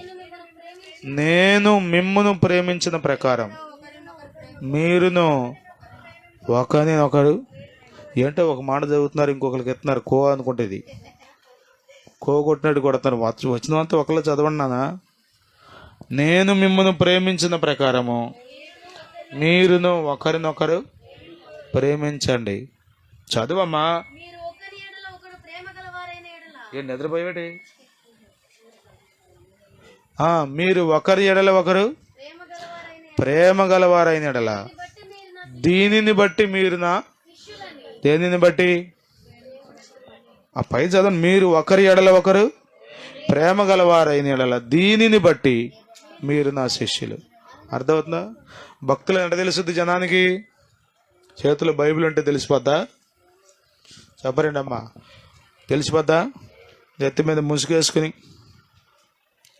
నేను మిమ్మును ప్రేమించిన ప్రకారం మీరును ఒకరినొకరు. ఏంటో ఒక మాట చదువుతున్నారు, ఇంకొకరికి ఎత్తున్నారు కో అనుకుంటేది. కో కొట్టినట్టు కొడుతున్నారు. వచ్చినంతా ఒకళ్ళు చదవండి నాన్న. నేను మిమ్మును ప్రేమించిన ప్రకారము మీరును ఒకరినొకరు ప్రేమించండి. చదువమ్మా. ఏం నిద్రపోయేటి? మీరు ఒకరి ఎడల ఒకరు ప్రేమ గలవారైన ఎడల దీనిని బట్టి మీరు నా దేనిని బట్టి ఆ పై చదవండి. మీరు ఒకరి ఎడల ఒకరు ప్రేమ గలవారైన ఎడల దీనిని బట్టి మీరు నా శిష్యులు. అర్థమవుతుందా? భక్తులు ఎంత తెలుసుద్ది జనానికి? చేతిలో బైబిల్ ఉంటే తెలిసిపోద్దా? చెప్పరండి అమ్మా, తెలిసిపోద్దా? ఎత్తి మీద ముసుగేసుకుని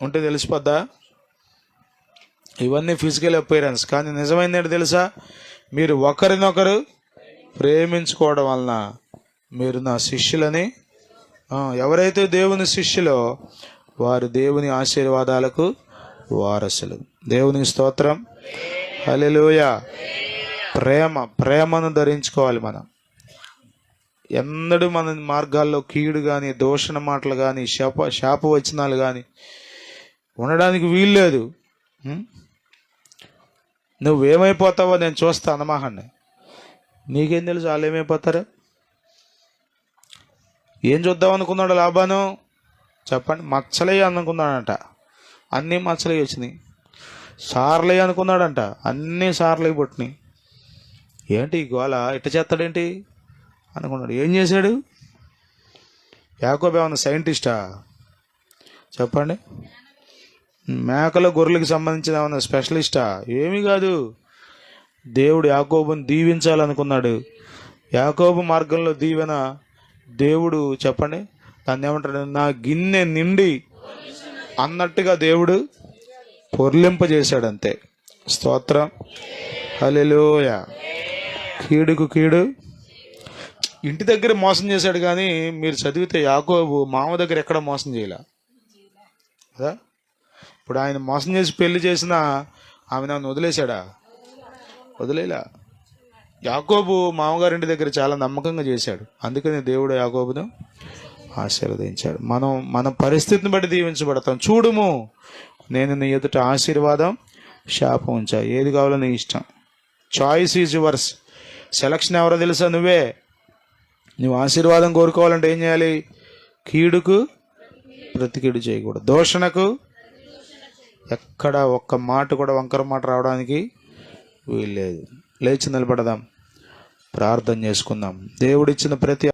ఉంటే తెలిసిపోద్దా? ఇవన్నీ ఫిజికల్ అపియరెన్స్. కానీ నిజమైంది ఏంటి తెలుసా? మీరు ఒకరినొకరు ప్రేమించుకోవడం వలన మీరు నా శిష్యులని. ఎవరైతే దేవుని శిష్యులో వారు దేవుని ఆశీర్వాదాలకు వారసులు. దేవుని స్తోత్రం. హల్లెలూయా. ప్రేమను ధరించుకోవాలి మనం. ఎన్నడూ మన మార్గాల్లో కీడు కానీ, దూషణ మాటలు కానీ, శాపవచనాలు కానీ ఉండడానికి వీల్లేదు. నువ్వేమైపోతావో నేను చూస్తా అనమాహండి. నీకేం తెలుసు వాళ్ళు ఏమైపోతారు? ఏం చూద్దాం అనుకున్నాడు లాభాను? చెప్పండి. మచ్చలే అనుకున్నాడంట, అన్నీ మచ్చలే వచ్చినాయి. సార్లే అనుకున్నాడంట, అన్నీ సార్లే పుట్టినాయి. ఏంటి ఈ గోళ, ఇట్ట చేస్తాడేంటి అనుకున్నాడు. ఏం చేశాడు? యాకోబు ఏమన్నా సైంటిస్టా? చెప్పండి. మేకల గొర్రెలకు సంబంధించిన ఏమన్నా స్పెషలిస్టా? ఏమీ కాదు. దేవుడు యాకోబుని దీవించాలనుకున్నాడు. యాకోబు మార్గంలో దీవెన దేవుడు, చెప్పండి దాన్ని ఏమంటాడు, నా గిన్నె నిండి అన్నట్టుగా దేవుడు పొర్లింపజేశాడు. అంతే. స్తోత్రం. హల్లెలూయా. కీడుకు కీడు. ఇంటి దగ్గర మోసం చేశాడు, కానీ మీరు చదివితే యాకోబు మామ దగ్గర ఎక్కడ మోసం చేయలే కదా. ఇప్పుడు ఆయన మోసం చేసి పెళ్లి చేసినా ఆమె నన్ను వదిలేశాడా? వదిలేలా. యాకోబు మామగారింటి దగ్గర చాలా నమ్మకంగా చేశాడు. అందుకని దేవుడు యాకోబును ఆశీర్వదించాడు. మన పరిస్థితిని బట్టి దీవించబడతాం. చూడుము, నేను నీ ఎదుట ఆశీర్వాదం, శాపం ఉంచా. ఏది కావాలో నీ ఇష్టం. Choice is yours. సెలక్షన్ ఎవరో తెలుసా? నువ్వే. నువ్వు ఆశీర్వాదం కోరుకోవాలంటే ఏం చేయాలి? కీడుకు ప్రతి కీడు చేయకూడదు. దూషణకు ఎక్కడ ఒక్క మాట కూడా వంకర మాట రావడానికి వీల్లేదు. లేచి నిలబడదాం, ప్రార్థన చేసుకుందాం. దేవుడిచ్చిన ప్రతి